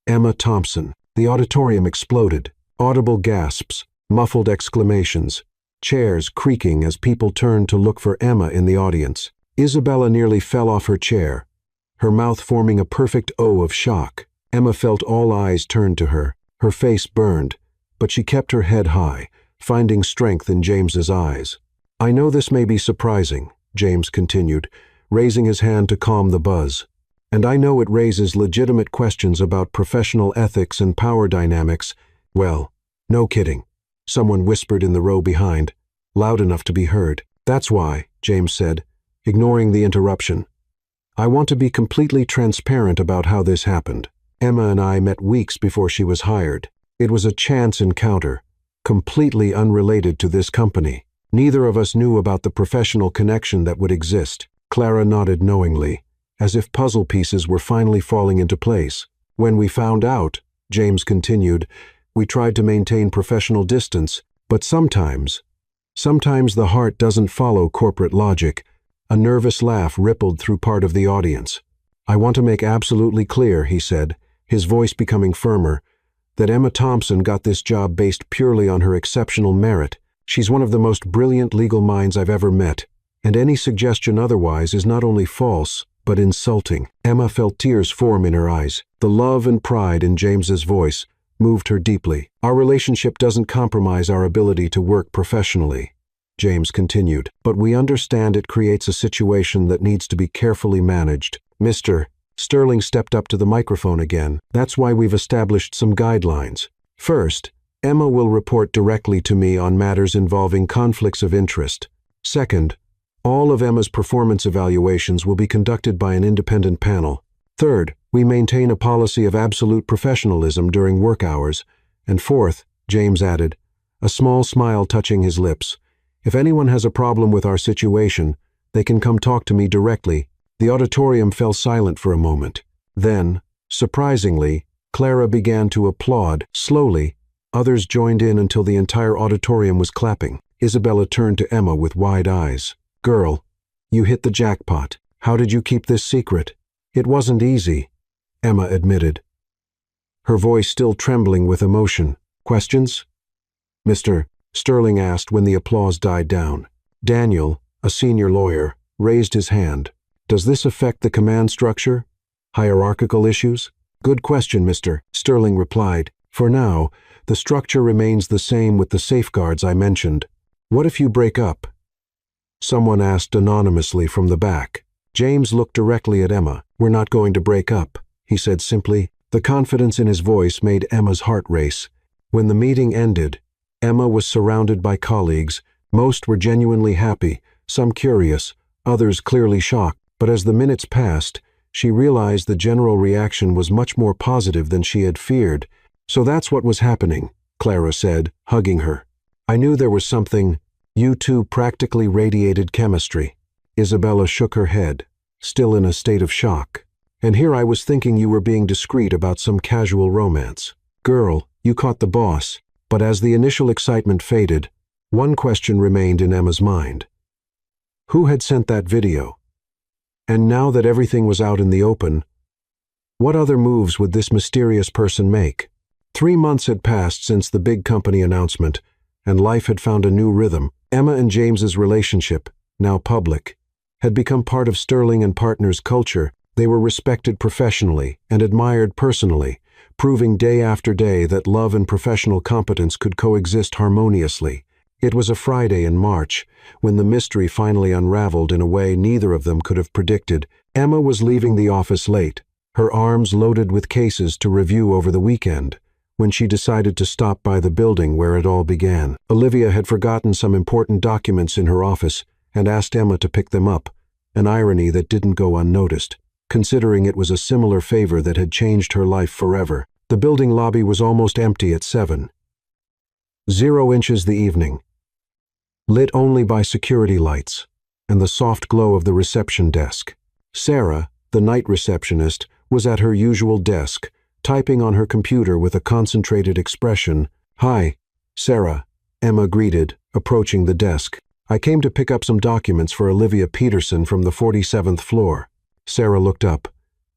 Emma Thompson." The auditorium exploded. Audible gasps, muffled exclamations, chairs creaking as people turned to look for Emma in the audience. Isabella nearly fell off her chair, her mouth forming a perfect O of shock. Emma felt all eyes turned to her. Her face burned, but she kept her head high, finding strength in James's eyes. "I know this may be surprising," James continued, raising his hand to calm the buzz. "And I know it raises legitimate questions about professional ethics and power dynamics." "Well, no kidding," someone whispered in the row behind, loud enough to be heard. "That's why," James said, ignoring the interruption, "I want to be completely transparent about how this happened. Emma and I met weeks before she was hired. It was a chance encounter, completely unrelated to this company. Neither of us knew about the professional connection that would exist." Clara nodded knowingly, as if puzzle pieces were finally falling into place. "When we found out," James continued, "we tried to maintain professional distance, but sometimes the heart doesn't follow corporate logic." A nervous laugh rippled through part of the audience. "I want to make absolutely clear," he said, his voice becoming firmer, "that Emma Thompson got this job based purely on her exceptional merit. She's one of the most brilliant legal minds I've ever met, and any suggestion otherwise is not only false, but insulting." Emma felt tears form in her eyes. The love and pride in James's voice moved her deeply. "Our relationship doesn't compromise our ability to work professionally," James continued, "but we understand it creates a situation that needs to be carefully managed. Mr. Sterling stepped up to the microphone again. "That's why we've established some guidelines. First, Emma will report directly to me on matters involving conflicts of interest. Second, all of Emma's performance evaluations will be conducted by an independent panel. Third, we maintain a policy of absolute professionalism during work hours. And fourth," James added, a small smile touching his lips, "if anyone has a problem with our situation, they can come talk to me directly." The auditorium fell silent for a moment. Then, surprisingly, Clara began to applaud. Slowly, others joined in until the entire auditorium was clapping. Isabella turned to Emma with wide eyes. "Girl, you hit the jackpot. How did you keep this secret?" "It wasn't easy," Emma admitted, her voice still trembling with emotion. "Questions?" Mr. Sterling asked when the applause died down. Daniel, a senior lawyer, raised his hand. "Does this affect the command structure? Hierarchical issues?" "Good question, Mr. Sterling replied. "For now, the structure remains the same with the safeguards I mentioned." "What if you break up?" someone asked anonymously from the back. James looked directly at Emma. "We're not going to break up," he said simply. The confidence in his voice made Emma's heart race. When the meeting ended, Emma was surrounded by colleagues. Most were genuinely happy, some curious, others clearly shocked. But as the minutes passed, she realized the general reaction was much more positive than she had feared. "So that's what was happening," Clara said, hugging her. "I knew there was something. You two practically radiated chemistry." Isabella shook her head, still in a state of shock. "And here I was thinking you were being discreet about some casual romance. Girl, you caught the boss." But as the initial excitement faded, one question remained in Emma's mind. Who had sent that video? And now that everything was out in the open, what other moves would this mysterious person make? 3 months had passed since the big company announcement, and life had found a new rhythm. Emma and James's relationship, now public, had become part of Sterling and Partners' culture. They were respected professionally and admired personally, proving day after day that love and professional competence could coexist harmoniously. It was a Friday in March, when the mystery finally unraveled in a way neither of them could have predicted. Emma was leaving the office late, her arms loaded with cases to review over the weekend, when she decided to stop by the building where it all began. Olivia had forgotten some important documents in her office and asked Emma to pick them up, an irony that didn't go unnoticed. considering it was a similar favor that had changed her life forever. The building lobby was almost empty at 7:00 the evening, lit only by security lights and the soft glow of the reception desk. Sarah, the night receptionist, was at her usual desk, typing on her computer with a concentrated expression. "Hi, Sarah," Emma greeted, approaching the desk. "I came to pick up some documents for Olivia Peterson from the 47th floor." Sarah looked up,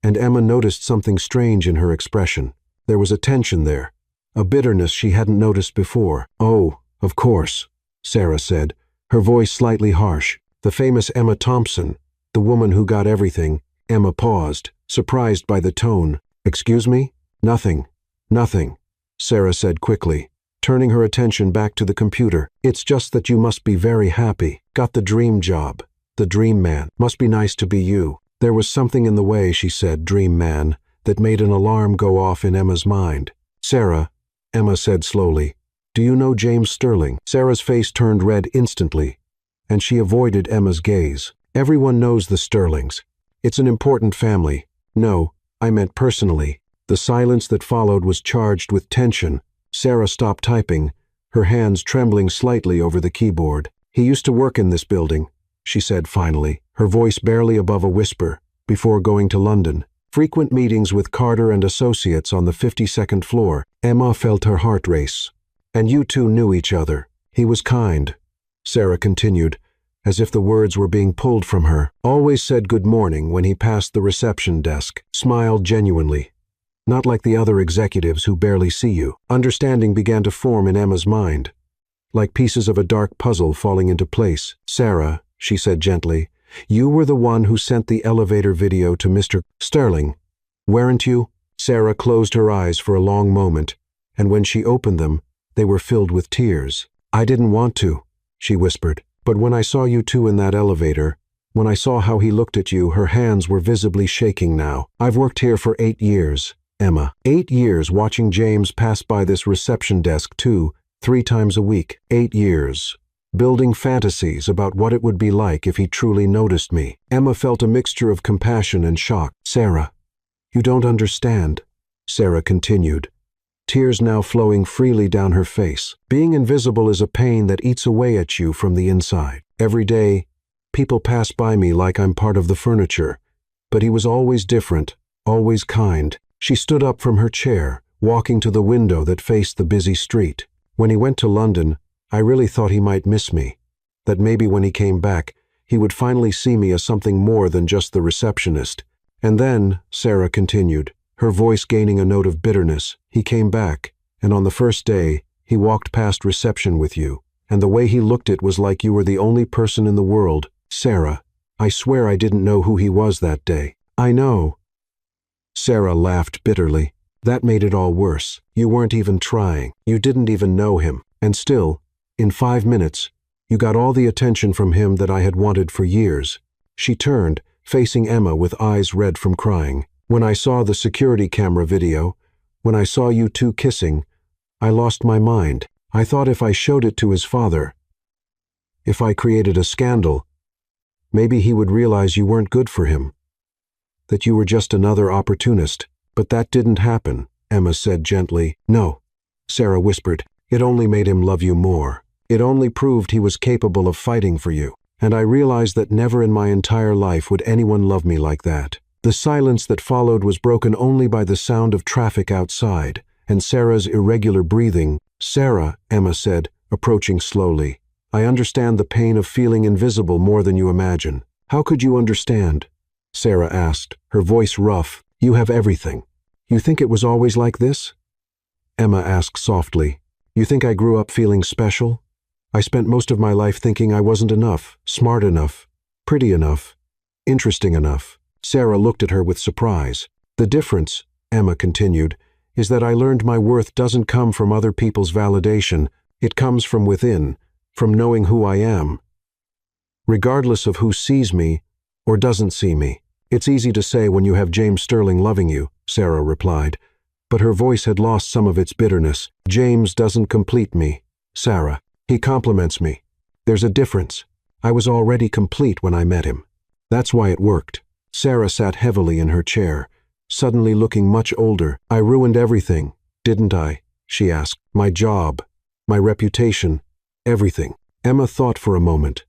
and Emma noticed something strange in her expression. There was a tension there, a bitterness she hadn't noticed before. "Oh, of course," Sarah said, her voice slightly harsh. "The famous Emma Thompson, the woman who got everything." Emma paused, surprised by the tone. "Excuse me?" "Nothing, nothing," Sarah said quickly, turning her attention back to the computer. "It's just that you must be very happy. Got the dream job, the dream man. Must be nice to be you." There was something in the way she said "dream man" that made an alarm go off in Emma's mind. "Sarah," Emma said slowly, "do you know James Sterling?" Sarah's face turned red instantly, and she avoided Emma's gaze. "Everyone knows the Sterlings. It's an important family." "No, I meant personally." The silence that followed was charged with tension. Sarah stopped typing, her hands trembling slightly over the keyboard. "He used to work in this building," she said finally, her voice barely above a whisper, "before going to London. Frequent meetings with Carter and Associates on the 52nd floor." Emma felt her heart race. "And you two knew each other." "He was kind," Sarah continued, as if the words were being pulled from her. "Always said good morning when he passed the reception desk. Smiled genuinely. Not like the other executives who barely see you." Understanding began to form in Emma's mind, like pieces of a dark puzzle falling into place. "Sarah," she said gently, "you were the one who sent the elevator video to Mr. Sterling, weren't you?" Sarah closed her eyes for a long moment, and when she opened them, they were filled with tears. "I didn't want to," she whispered, "but when I saw you two in that elevator, when I saw how he looked at you," her hands were visibly shaking now. "I've worked here for 8 years, Emma. 8 years watching James pass by this reception desk 2-3 times a week. 8 years. Building fantasies about what it would be like if he truly noticed me." Emma felt a mixture of compassion and shock. "Sarah, you don't understand," Sarah continued, tears now flowing freely down her face. "Being invisible is a pain that eats away at you from the inside. Every day, people pass by me like I'm part of the furniture, but he was always different, always kind." She stood up from her chair, walking to the window that faced the busy street. "When he went to London, I really thought he might miss me, that maybe when he came back, he would finally see me as something more than just the receptionist. And then," Sarah continued, her voice gaining a note of bitterness, "he came back, and on the first day, he walked past reception with you, and the way he looked it was like you were the only person in the world. Sarah, I swear I didn't know who he was that day." "I know." Sarah laughed bitterly. "That made it all worse. You weren't even trying. You didn't even know him. And still, in 5 minutes, you got all the attention from him that I had wanted for years." She turned, facing Emma with eyes red from crying. "When I saw the security camera video, when I saw you two kissing, I lost my mind. I thought if I showed it to his father, if I created a scandal, maybe he would realize you weren't good for him, that you were just another opportunist. But that didn't happen," Emma said gently. "No," Sarah whispered. "It only made him love you more. It only proved he was capable of fighting for you. And I realized that never in my entire life would anyone love me like that." The silence that followed was broken only by the sound of traffic outside, and Sarah's irregular breathing. "Sarah," Emma said, approaching slowly, "I understand the pain of feeling invisible more than you imagine." "How could you understand?" Sarah asked, her voice rough. "You have everything. You think it was always like this?" Emma asked softly. "You think I grew up feeling special? I spent most of my life thinking I wasn't enough, smart enough, pretty enough, interesting enough." Sarah looked at her with surprise. "The difference," Emma continued, "is that I learned my worth doesn't come from other people's validation. It comes from within, from knowing who I am, regardless of who sees me or doesn't see me." "It's easy to say when you have James Sterling loving you," Sarah replied, but her voice had lost some of its bitterness. "James doesn't complete me, Sarah. He complements me. There's a difference. I was already complete when I met him. That's why it worked." Sarah sat heavily in her chair, suddenly looking much older. "I ruined everything, didn't I?" she asked. "My job, my reputation, everything." Emma thought for a moment,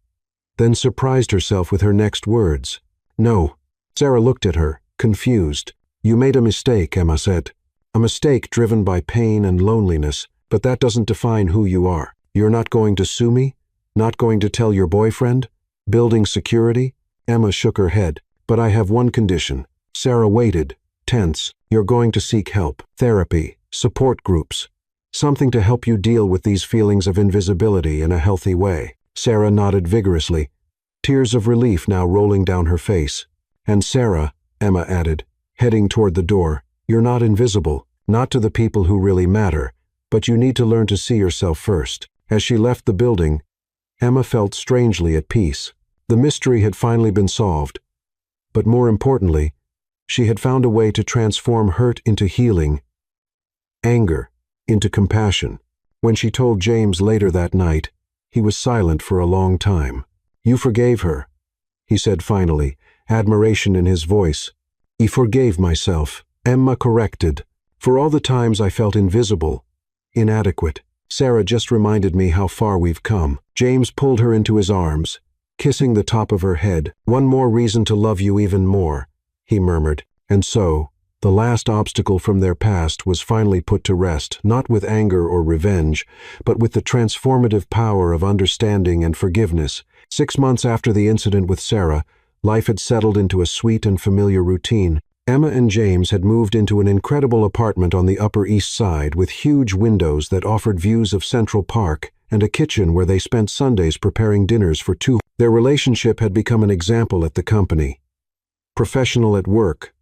then surprised herself with her next words. "No." Sarah looked at her, confused. "You made a mistake," Emma said. "A mistake driven by pain and loneliness, but that doesn't define who you are. You're not going to sue me? Not going to tell your boyfriend? Building security?" Emma shook her head. "But I have one condition." Sarah waited, tense. "You're going to seek help. Therapy, support groups. Something to help you deal with these feelings of invisibility in a healthy way." Sarah nodded vigorously, tears of relief now rolling down her face. "And Sarah," Emma added, heading toward the door, "you're not invisible, not to the people who really matter, but you need to learn to see yourself first." As she left the building, Emma felt strangely at peace. The mystery had finally been solved, but more importantly, she had found a way to transform hurt into healing, anger into compassion. When she told James later that night, he was silent for a long time. "You forgave her," he said finally, admiration in his voice. "I forgave myself," Emma corrected, "for all the times I felt invisible, inadequate. Sarah just reminded me how far we've come." James pulled her into his arms, kissing the top of her head. "One more reason to love you even more," he murmured. And so, the last obstacle from their past was finally put to rest, not with anger or revenge, but with the transformative power of understanding and forgiveness. 6 months after the incident with Sarah, life had settled into a sweet and familiar routine. Emma and James had moved into an incredible apartment on the Upper East Side with huge windows that offered views of Central Park and a kitchen where they spent Sundays preparing dinners for two. Their relationship had become an example at the company. Professional at work,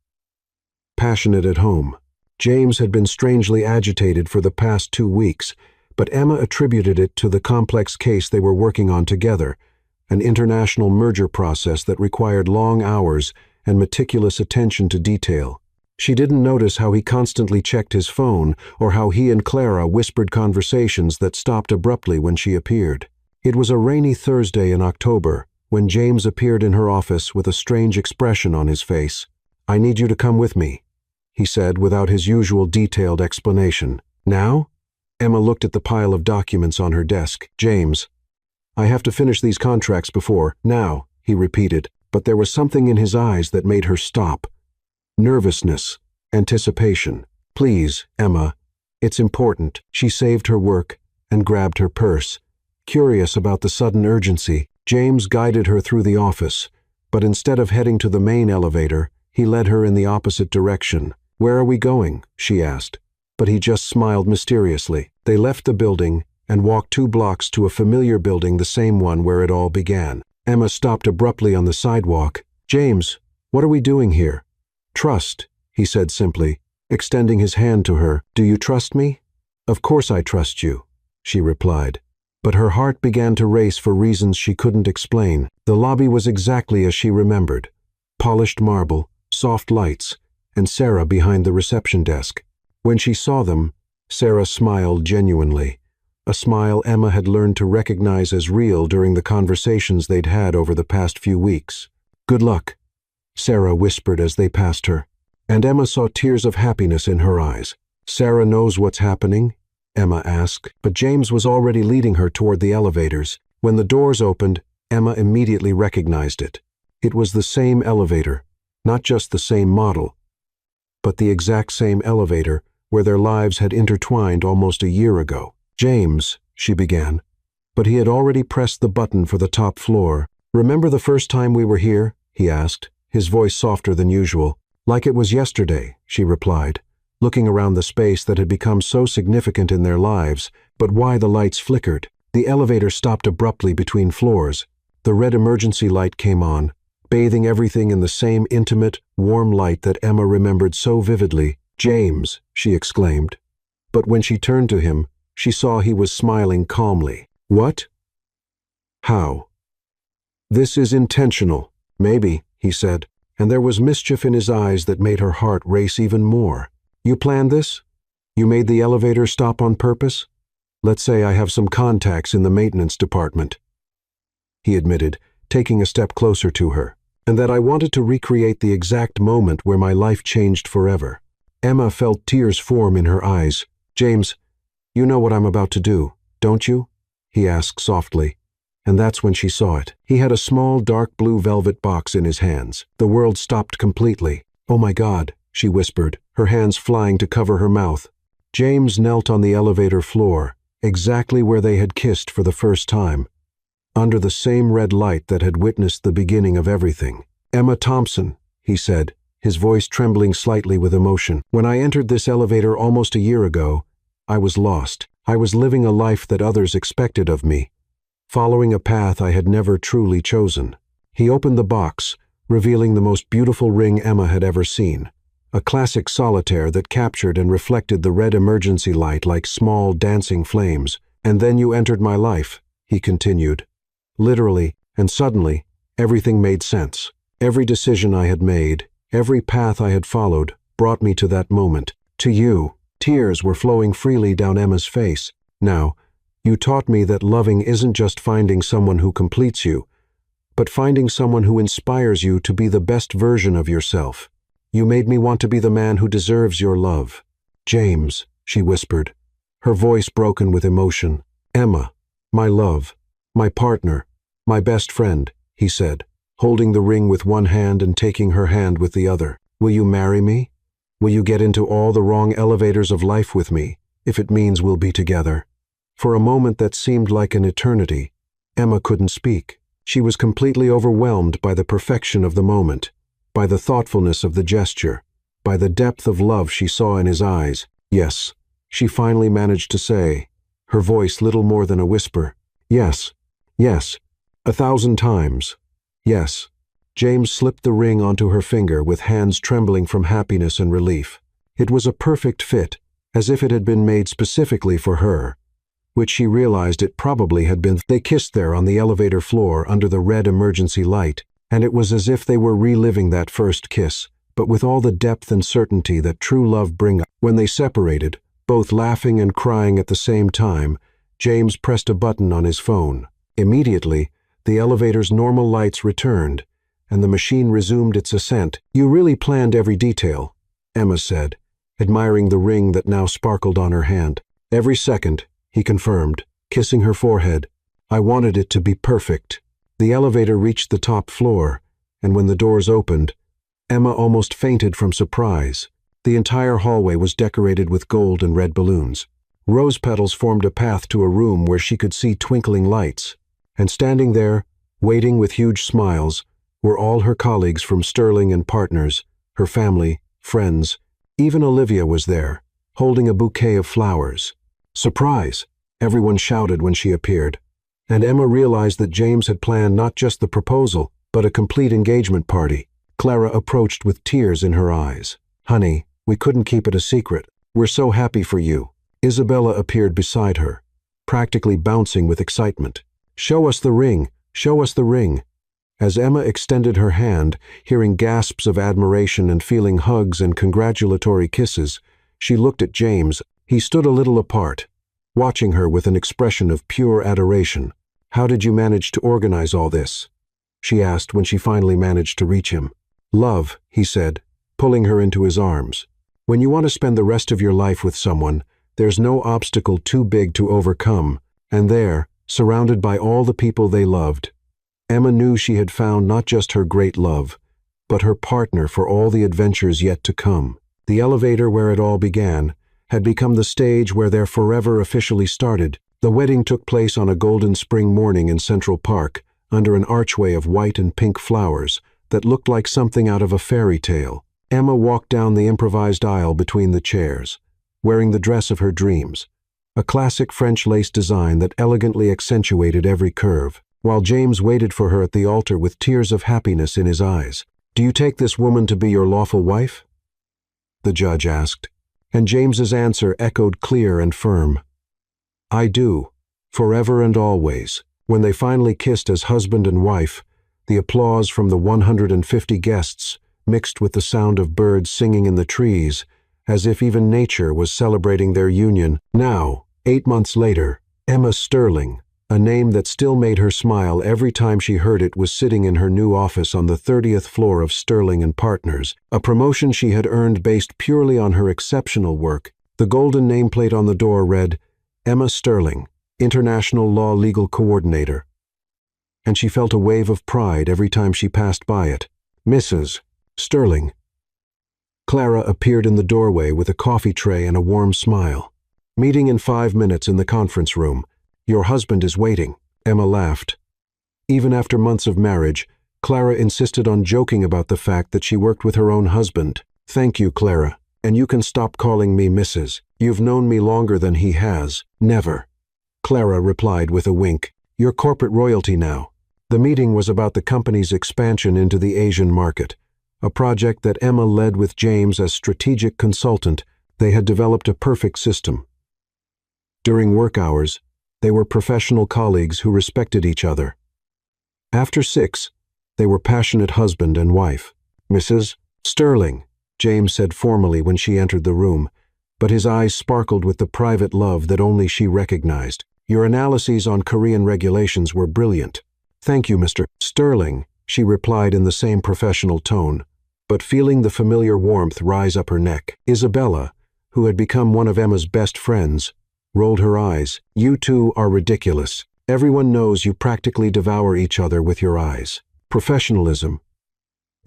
passionate at home. James had been strangely agitated for the past 2 weeks, but Emma attributed it to the complex case they were working on together, an international merger process that required long hours and meticulous attention to detail. She didn't notice how he constantly checked his phone or how he and Clara whispered conversations that stopped abruptly when she appeared. It was a rainy Thursday in October when James appeared in her office with a strange expression on his face. "I need you to come with me," he said without his usual detailed explanation. "Now?" Emma looked at the pile of documents on her desk. "James, I have to finish these contracts before." "Now," he repeated, but there was something in his eyes that made her stop. Nervousness, anticipation. "Please, Emma, it's important." She saved her work and grabbed her purse, curious about the sudden urgency. James guided her through the office, but instead of heading to the main elevator, he led her in the opposite direction. "Where are we going?" she asked, but he just smiled mysteriously. They left the building and walked 2 blocks to a familiar building, the same one where it all began. Emma stopped abruptly on the sidewalk. "James, what are we doing here?" "Trust," he said simply, extending his hand to her. "Do you trust me?" "Of course I trust you," she replied. But her heart began to race for reasons she couldn't explain. The lobby was exactly as she remembered. Polished marble, soft lights, and Sarah behind the reception desk. When she saw them, Sarah smiled genuinely, a smile Emma had learned to recognize as real during the conversations they'd had over the past few weeks. "Good luck," Sarah whispered as they passed her, and Emma saw tears of happiness in her eyes. "Sarah knows what's happening?" Emma asked, but James was already leading her toward the elevators. When the doors opened, Emma immediately recognized it. It was the same elevator, not just the same model, but the exact same elevator where their lives had intertwined almost a year ago. "James," she began, but he had already pressed the button for the top floor. "Remember the first time we were here?" he asked, his voice softer than usual. "Like it was yesterday," she replied, looking around the space that had become so significant in their lives. But why the lights flickered? The elevator stopped abruptly between floors. The red emergency light came on, bathing everything in the same intimate, warm light that Emma remembered so vividly. "James," she exclaimed. But when she turned to him, she saw he was smiling calmly. "What? How?" "This is intentional." "Maybe," he said, and there was mischief in his eyes that made her heart race even more. "You planned this? You made the elevator stop on purpose? Let's say I have some contacts in the maintenance department," he admitted, taking a step closer to her. and that I wanted to recreate the exact moment where my life changed forever. Emma felt tears form in her eyes. "James, you know what I'm about to do, don't you?" he asked softly. And that's when she saw it. He had a small dark blue velvet box in his hands. The world stopped completely. "Oh my God," she whispered, her hands flying to cover her mouth. James knelt on the elevator floor, exactly where they had kissed for the first time, under the same red light that had witnessed the beginning of everything. "Emma Thompson," he said, his voice trembling slightly with emotion. "When I entered this elevator almost a year ago, I was lost. I was living a life that others expected of me, following a path I had never truly chosen." He opened the box, revealing the most beautiful ring Emma had ever seen, a classic solitaire that captured and reflected the red emergency light like small dancing flames. "And then you entered my life," he continued. "Literally, and suddenly, everything made sense. Every decision I had made, every path I had followed, brought me to that moment, to you." Tears were flowing freely down Emma's face. "Now, you taught me that loving isn't just finding someone who completes you, but finding someone who inspires you to be the best version of yourself. You made me want to be the man who deserves your love." "James," she whispered, her voice broken with emotion. "Emma, my love, my partner, my best friend," he said, holding the ring with one hand and taking her hand with the other. "Will you marry me? Will you get into all the wrong elevators of life with me, if it means we'll be together?" For a moment that seemed like an eternity, Emma couldn't speak. She was completely overwhelmed by the perfection of the moment, by the thoughtfulness of the gesture, by the depth of love she saw in his eyes. "Yes," she finally managed to say, her voice little more than a whisper. "Yes, yes, 1,000 times. Yes." James slipped the ring onto her finger with hands trembling from happiness and relief. It was a perfect fit, as if it had been made specifically for her, which she realized it probably had been. They kissed there on the elevator floor under the red emergency light, and it was as if they were reliving that first kiss, but with all the depth and certainty that true love brings. When they separated, both laughing and crying at the same time, James pressed a button on his phone. Immediately, the elevator's normal lights returned, and the machine resumed its ascent. "You really planned every detail," Emma said, admiring the ring that now sparkled on her hand. "Every second," he confirmed, kissing her forehead. "I wanted it to be perfect." The elevator reached the top floor, and when the doors opened, Emma almost fainted from surprise. The entire hallway was decorated with gold and red balloons. Rose petals formed a path to a room where she could see twinkling lights, and standing there, waiting with huge smiles, were all her colleagues from Sterling and Partners, her family, friends. Even Olivia was there, holding a bouquet of flowers. "Surprise!" everyone shouted when she appeared, and Emma realized that James had planned not just the proposal, but a complete engagement party. Clara approached with tears in her eyes. "Honey, we couldn't keep it a secret. We're so happy for you." Isabella appeared beside her, practically bouncing with excitement. "Show us the ring! Show us the ring!" As Emma extended her hand, hearing gasps of admiration and feeling hugs and congratulatory kisses, she looked at James. He stood a little apart, watching her with an expression of pure adoration. "How did you manage to organize all this?" she asked when she finally managed to reach him. "Love," he said, pulling her into his arms. "When you want to spend the rest of your life with someone, there's no obstacle too big to overcome." And there, surrounded by all the people they loved, Emma knew she had found not just her great love, but her partner for all the adventures yet to come. The elevator where it all began had become the stage where their forever officially started. The wedding took place on a golden spring morning in Central Park, under an archway of white and pink flowers that looked like something out of a fairy tale. Emma walked down the improvised aisle between the chairs, wearing the dress of her dreams, a classic French lace design that elegantly accentuated every curve, while James waited for her at the altar with tears of happiness in his eyes. "Do you take this woman to be your lawful wife?" the judge asked, and James's answer echoed clear and firm. "I do, forever and always." When they finally kissed as husband and wife, the applause from the 150 guests mixed with the sound of birds singing in the trees, as if even nature was celebrating their union. Now, 8 months later, Emma Sterling, A name that still made her smile every time she heard it was sitting in her new office on the 30th floor of Sterling and Partners, a promotion she had earned based purely on her exceptional work. The golden nameplate on the door read, Emma Sterling, International Law Legal Coordinator. And she felt a wave of pride every time she passed by it. Mrs. Sterling. Clara appeared in the doorway with a coffee tray and a warm smile. Meeting in 5 minutes in the conference room. Your husband is waiting. Emma laughed. Even after months of marriage, Clara insisted on joking about the fact that she worked with her own husband. Thank you, Clara. And you can stop calling me Mrs. You've known me longer than he has. Never. Clara replied with a wink. You're corporate royalty now. The meeting was about the company's expansion into the Asian market, a project that Emma led with James as strategic consultant. They had developed a perfect system. During work hours, they were professional colleagues who respected each other. After 6, they were passionate husband and wife. Mrs. Sterling, James said formally when she entered the room, but his eyes sparkled with the private love that only she recognized. Your analyses on Korean regulations were brilliant. Thank you, Mr. Sterling, she replied in the same professional tone, but feeling the familiar warmth rise up her neck. Isabella, who had become one of Emma's best friends, rolled her eyes. You two are ridiculous. Everyone knows you practically devour each other with your eyes. Professionalism.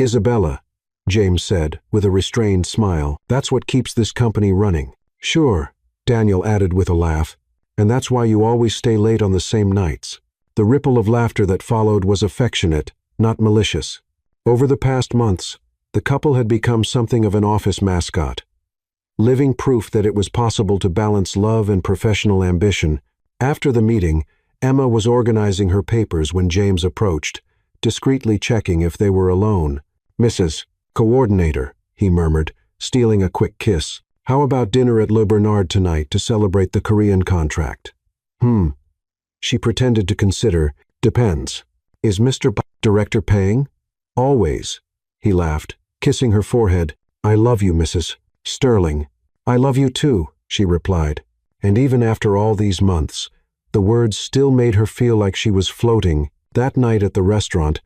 Isabella, James said, with a restrained smile, that's what keeps this company running. Sure, Daniel added with a laugh, and that's why you always stay late on the same nights. The ripple of laughter that followed was affectionate, not malicious. Over the past months, the couple had become something of an office mascot. Living proof that it was possible to balance love and professional ambition. After the meeting, Emma was organizing her papers when James approached, discreetly checking if they were alone. Mrs. Coordinator, he murmured, stealing a quick kiss. How about dinner at Le Bernard tonight to celebrate the Korean contract? She pretended to consider. Depends. Is Mr. Director paying? Always. He laughed, kissing her forehead. I love you, Mrs. Sterling. I love you too, she replied. And even after all these months, the words still made her feel like she was floating. That night at the restaurant,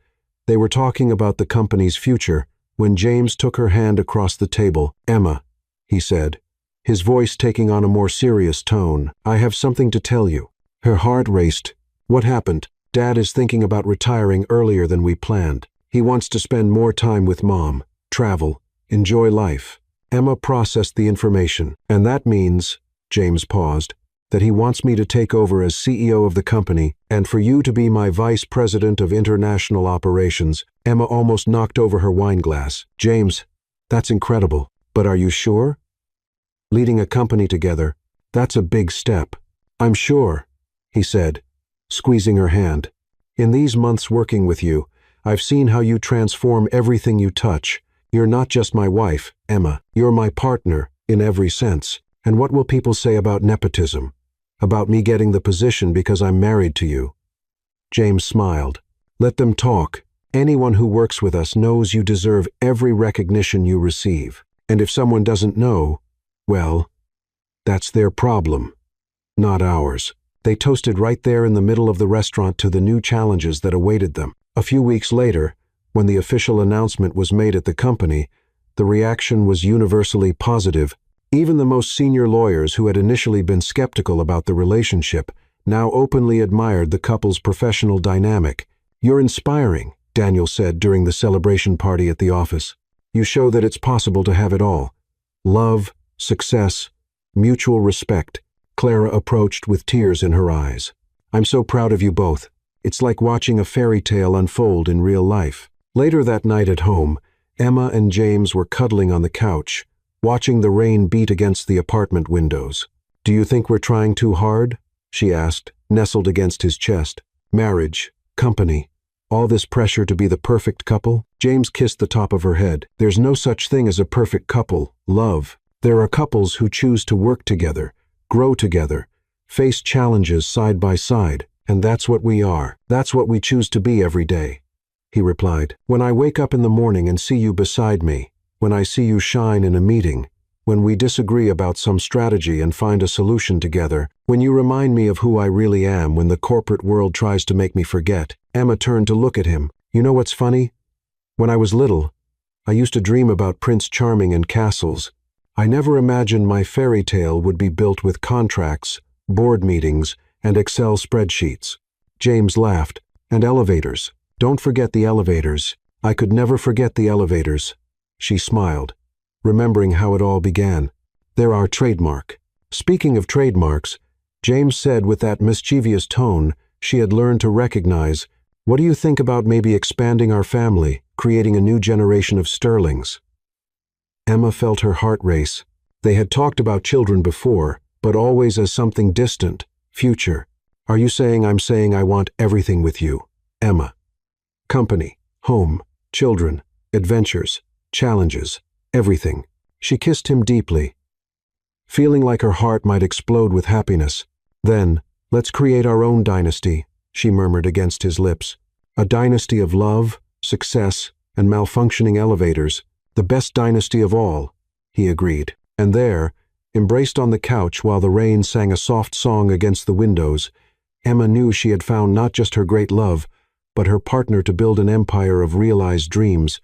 they were talking about the company's future when James took her hand across the table. Emma, he said, his voice taking on a more serious tone, I have something to tell you. Her heart raced. What happened? Dad is thinking about retiring earlier than we planned. He wants to spend more time with Mom, travel, enjoy life. Emma processed the information, and that means, James paused, that he wants me to take over as CEO of the company and for you to be my Vice President of International Operations. Emma almost knocked over her wine glass. James, that's incredible, but are you sure? Leading a company together, that's a big step. I'm sure, he said, squeezing her hand. In these months working with you, I've seen how you transform everything you touch. You're not just my wife, Emma. You're my partner, in every sense. And what will people say about nepotism? About me getting the position because I'm married to you? James smiled. Let them talk. Anyone who works with us knows you deserve every recognition you receive. And if someone doesn't know, well, that's their problem, not ours. They toasted right there in the middle of the restaurant to the new challenges that awaited them. A few weeks later, when the official announcement was made at the company, the reaction was universally positive. Even the most senior lawyers who had initially been skeptical about the relationship now openly admired the couple's professional dynamic. You're inspiring, Daniel said during the celebration party at the office. You show that it's possible to have it all. Love, success, mutual respect. Clara approached with tears in her eyes. I'm so proud of you both. It's like watching a fairy tale unfold in real life. Later that night at home, Emma and James were cuddling on the couch, watching the rain beat against the apartment windows. Do you think we're trying too hard? She asked, nestled against his chest. Marriage, company, all this pressure to be the perfect couple? James kissed the top of her head. There's no such thing as a perfect couple, love. There are couples who choose to work together, grow together, face challenges side by side, and that's what we are. That's what we choose to be every day, he replied. When I wake up in the morning and see you beside me, when I see you shine in a meeting, when we disagree about some strategy and find a solution together, when you remind me of who I really am when the corporate world tries to make me forget." Emma turned to look at him. "You know what's funny? When I was little, I used to dream about Prince Charming and castles. I never imagined my fairy tale would be built with contracts, board meetings, and Excel spreadsheets." James laughed. "And elevators. Don't forget the elevators." "I could never forget the elevators." She smiled, remembering how it all began. "They're our trademark." Speaking of trademarks, James said with that mischievous tone she had learned to recognize, "What do you think about maybe expanding our family, creating a new generation of Sterlings?" Emma felt her heart race. They had talked about children before, but always as something distant, future. "Are you saying I'm saying I want everything with you, Emma? Company, home, children, adventures, challenges, everything." She kissed him deeply, feeling like her heart might explode with happiness. "Then, let's create our own dynasty," she murmured against his lips. "A dynasty of love, success, and malfunctioning elevators. The best dynasty of all," he agreed. And there, embraced on the couch while the rain sang a soft song against the windows, Emma knew she had found not just her great love, but her partner to build an empire of realized dreams.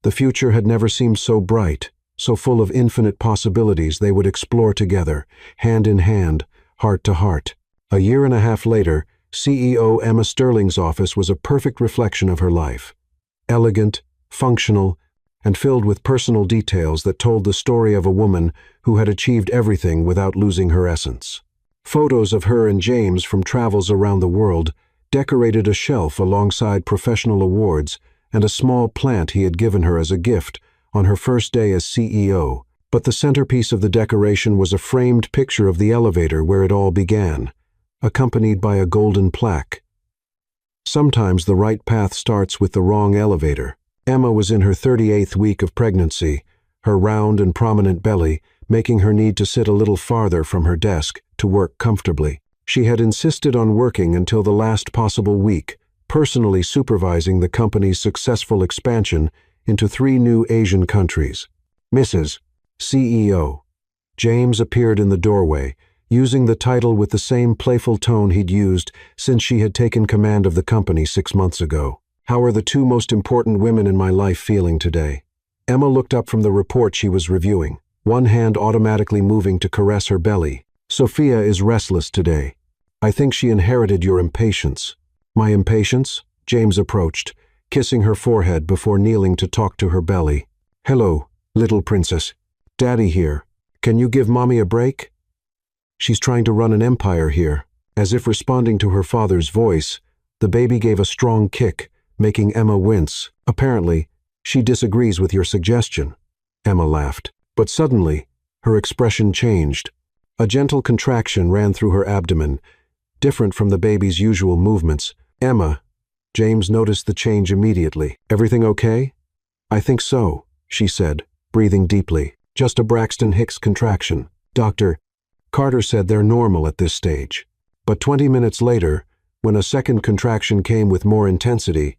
The future had never seemed so bright, so full of infinite possibilities they would explore together, hand in hand, heart to heart. A year and a half later, CEO Emma Sterling's office was a perfect reflection of her life. Elegant, functional, and filled with personal details that told the story of a woman who had achieved everything without losing her essence. Photos of her and James from travels around the world decorated a shelf alongside professional awards and a small plant he had given her as a gift on her first day as CEO. But the centerpiece of the decoration was a framed picture of the elevator where it all began, accompanied by a golden plaque. Sometimes the right path starts with the wrong elevator. Emma was in her 38th week of pregnancy, her round and prominent belly making her need to sit a little farther from her desk to work comfortably. She had insisted on working until the last possible week, personally supervising the company's successful expansion into 3 new Asian countries. "Mrs. CEO." James appeared in the doorway, using the title with the same playful tone he'd used since she had taken command of the company 6 months ago. "How are the 2 most important women in my life feeling today?" Emma looked up from the report she was reviewing, one hand automatically moving to caress her belly. "Sophia is restless today. I think she inherited your impatience." "My impatience?" James approached, kissing her forehead before kneeling to talk to her belly. "Hello, little princess. Daddy here. Can you give Mommy a break? She's trying to run an empire here." As if responding to her father's voice, the baby gave a strong kick, making Emma wince. "Apparently, she disagrees with your suggestion." Emma laughed. But suddenly, her expression changed. A gentle contraction ran through her abdomen, different from the baby's usual movements. "Emma," James noticed the change immediately. "Everything okay?" "I think so," she said, breathing deeply. "Just a Braxton Hicks contraction. Dr. Carter said they're normal at this stage." But 20 minutes later, when a second contraction came with more intensity,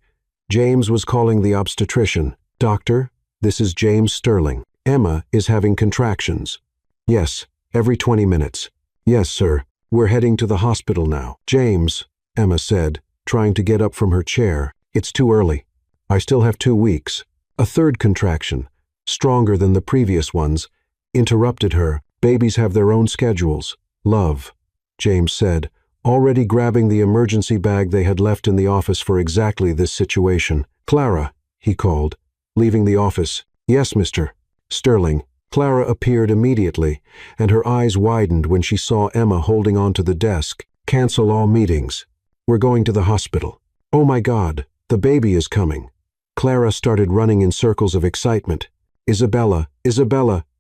James was calling the obstetrician. "Doctor, this is James Sterling. Emma is having contractions." "Yes, every 20 minutes. "Yes, sir. We're heading to the hospital now." "James," Emma said, trying to get up from her chair. "It's too early. I still have 2 weeks." A third contraction, stronger than the previous ones, interrupted her. "Babies have their own schedules, love," James said, already grabbing the emergency bag they had left in the office for exactly this situation. "Clara," he called, leaving the office. "Yes, Mr. Sterling." Clara appeared immediately, and her eyes widened when she saw Emma holding onto the desk. "Cancel all meetings. We're going to the hospital." "Oh my God, the baby is coming." Clara started running in circles of excitement. Isabella,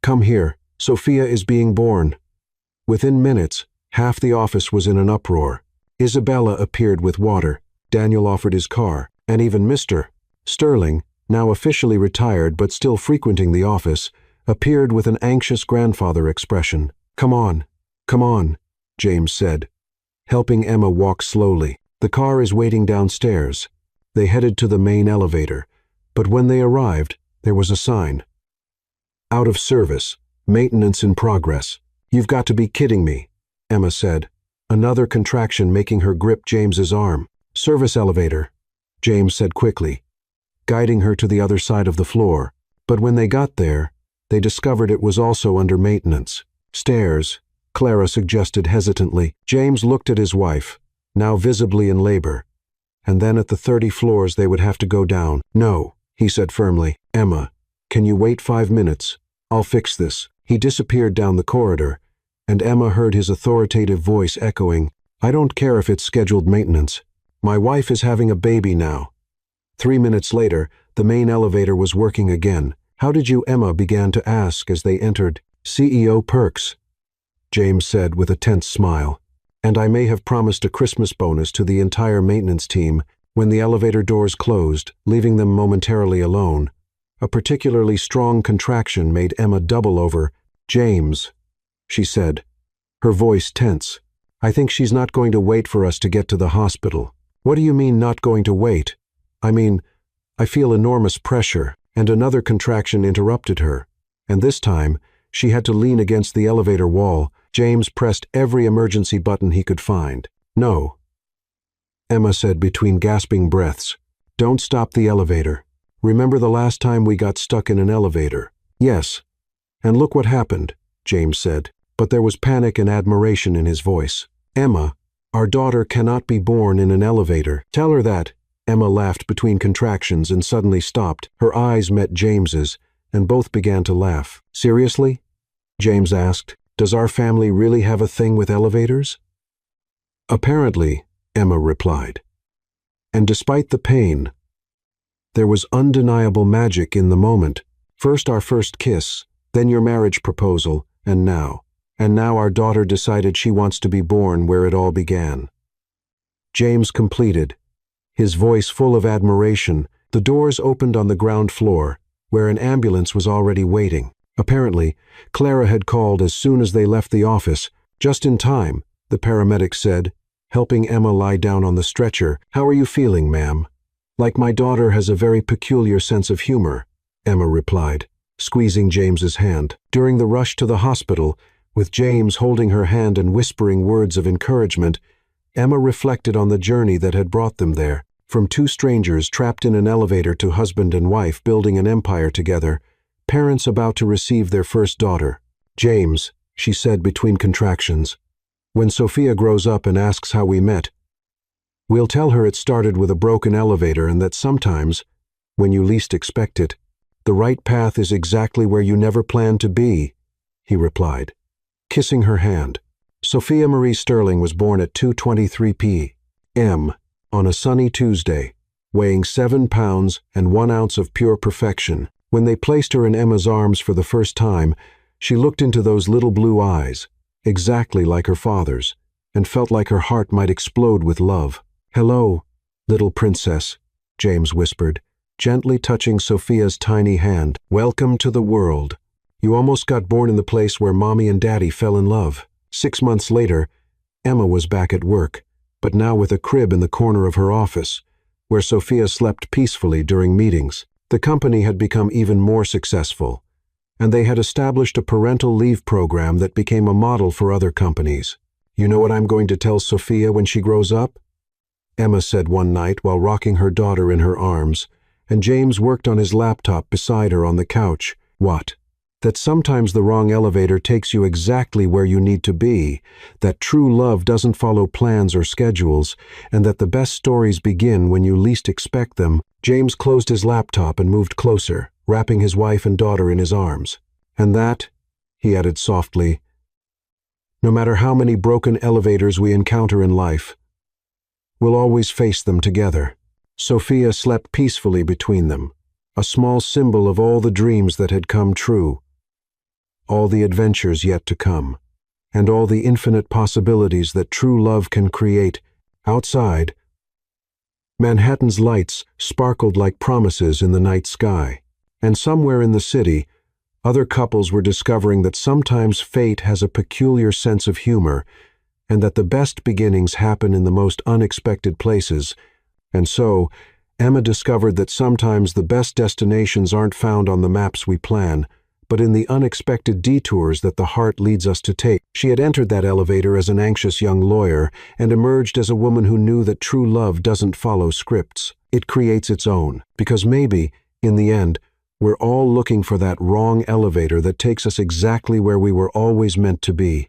come here. Sophia is being born." Within minutes, half the office was in an uproar. Isabella appeared with water. Daniel offered his car, and even Mr. Sterling, now officially retired but still frequenting the office, appeared with an anxious grandfather expression. Come on, James said, helping Emma walk slowly. "The car is waiting downstairs." They headed to the main elevator, but when they arrived, there was a sign. "Out of service. Maintenance in progress. You've got to be kidding me, Emma said, another contraction making her grip James's arm. Service elevator, James said quickly, guiding her to the other side of the floor. But when they got there, they discovered it was also under maintenance. Stairs, Clara suggested hesitantly. James looked at his wife, now visibly in labor, and then at the 30 floors they would have to go down. No, he said firmly. Emma, can you wait 5 minutes? I'll fix this. He disappeared down the corridor, and Emma heard his authoritative voice echoing, I don't care if it's scheduled maintenance. My wife is having a baby now. 3 minutes later, the main elevator was working again. How did you? Emma began to ask as they entered. CEO perks, James said with a tense smile. And I may have promised a Christmas bonus to the entire maintenance team. When the elevator doors closed, leaving them momentarily alone, a particularly strong contraction made Emma double over. James, she said, her voice tense. I think she's not going to wait for us to get to the hospital. What do you mean not going to wait? I mean, I feel enormous pressure. And another contraction interrupted her, and this time she had to lean against the elevator wall. James pressed every emergency button he could find. No, Emma said between gasping breaths. Don't stop the elevator. Remember the last time we got stuck in an elevator? Yes. And look what happened, James said, but there was panic and admiration in his voice. Emma, our daughter cannot be born in an elevator. Tell her that. Emma laughed between contractions and suddenly stopped. Her eyes met James's, and both began to laugh. Seriously? James asked. Does our family really have a thing with elevators? Apparently, Emma replied. And despite the pain, there was undeniable magic in the moment. First our first kiss, then your marriage proposal, and now our daughter decided she wants to be born where it all began. James completed, his voice full of admiration. The doors opened on the ground floor, where an ambulance was already waiting. Apparently, Clara had called as soon as they left the office. Just in time, the paramedic said, helping Emma lie down on the stretcher. How are you feeling, ma'am? Like my daughter has a very peculiar sense of humor, Emma replied, squeezing James's hand. During the rush to the hospital, with James holding her hand and whispering words of encouragement, Emma reflected on the journey that had brought them there. From two strangers trapped in an elevator to husband and wife building an empire together, parents about to receive their first daughter. James, she said between contractions, when Sophia grows up and asks how we met, we'll tell her it started with a broken elevator and that sometimes, when you least expect it, the right path is exactly where you never planned to be, he replied, kissing her hand. Sophia Marie Sterling was born at 2:23 p.m. on a sunny Tuesday, weighing 7 pounds and 1 ounce of pure perfection. When they placed her in Emma's arms for the first time, she looked into those little blue eyes, exactly like her father's, and felt like her heart might explode with love. Hello, little princess, James whispered, gently touching Sophia's tiny hand. Welcome to the world. You almost got born in the place where Mommy and Daddy fell in love. 6 months later, Emma was back at work, but now with a crib in the corner of her office, where Sophia slept peacefully during meetings. The company had become even more successful, and they had established a parental leave program that became a model for other companies. You know what I'm going to tell Sophia when she grows up? Emma said one night while rocking her daughter in her arms, and James worked on his laptop beside her on the couch. What? That sometimes the wrong elevator takes you exactly where you need to be, that true love doesn't follow plans or schedules, and that the best stories begin when you least expect them. James closed his laptop and moved closer, wrapping his wife and daughter in his arms. And that, he added softly, no matter how many broken elevators we encounter in life, we'll always face them together. Sophia slept peacefully between them, a small symbol of all the dreams that had come true, all the adventures yet to come, and all the infinite possibilities that true love can create. Outside, Manhattan's lights sparkled like promises in the night sky, and somewhere in the city, other couples were discovering that sometimes fate has a peculiar sense of humor, and that the best beginnings happen in the most unexpected places. And so, Emma discovered that sometimes the best destinations aren't found on the maps we plan, but in the unexpected detours that the heart leads us to take. She had entered that elevator as an anxious young lawyer and emerged as a woman who knew that true love doesn't follow scripts. It creates its own, because maybe, in the end, we're all looking for that wrong elevator that takes us exactly where we were always meant to be.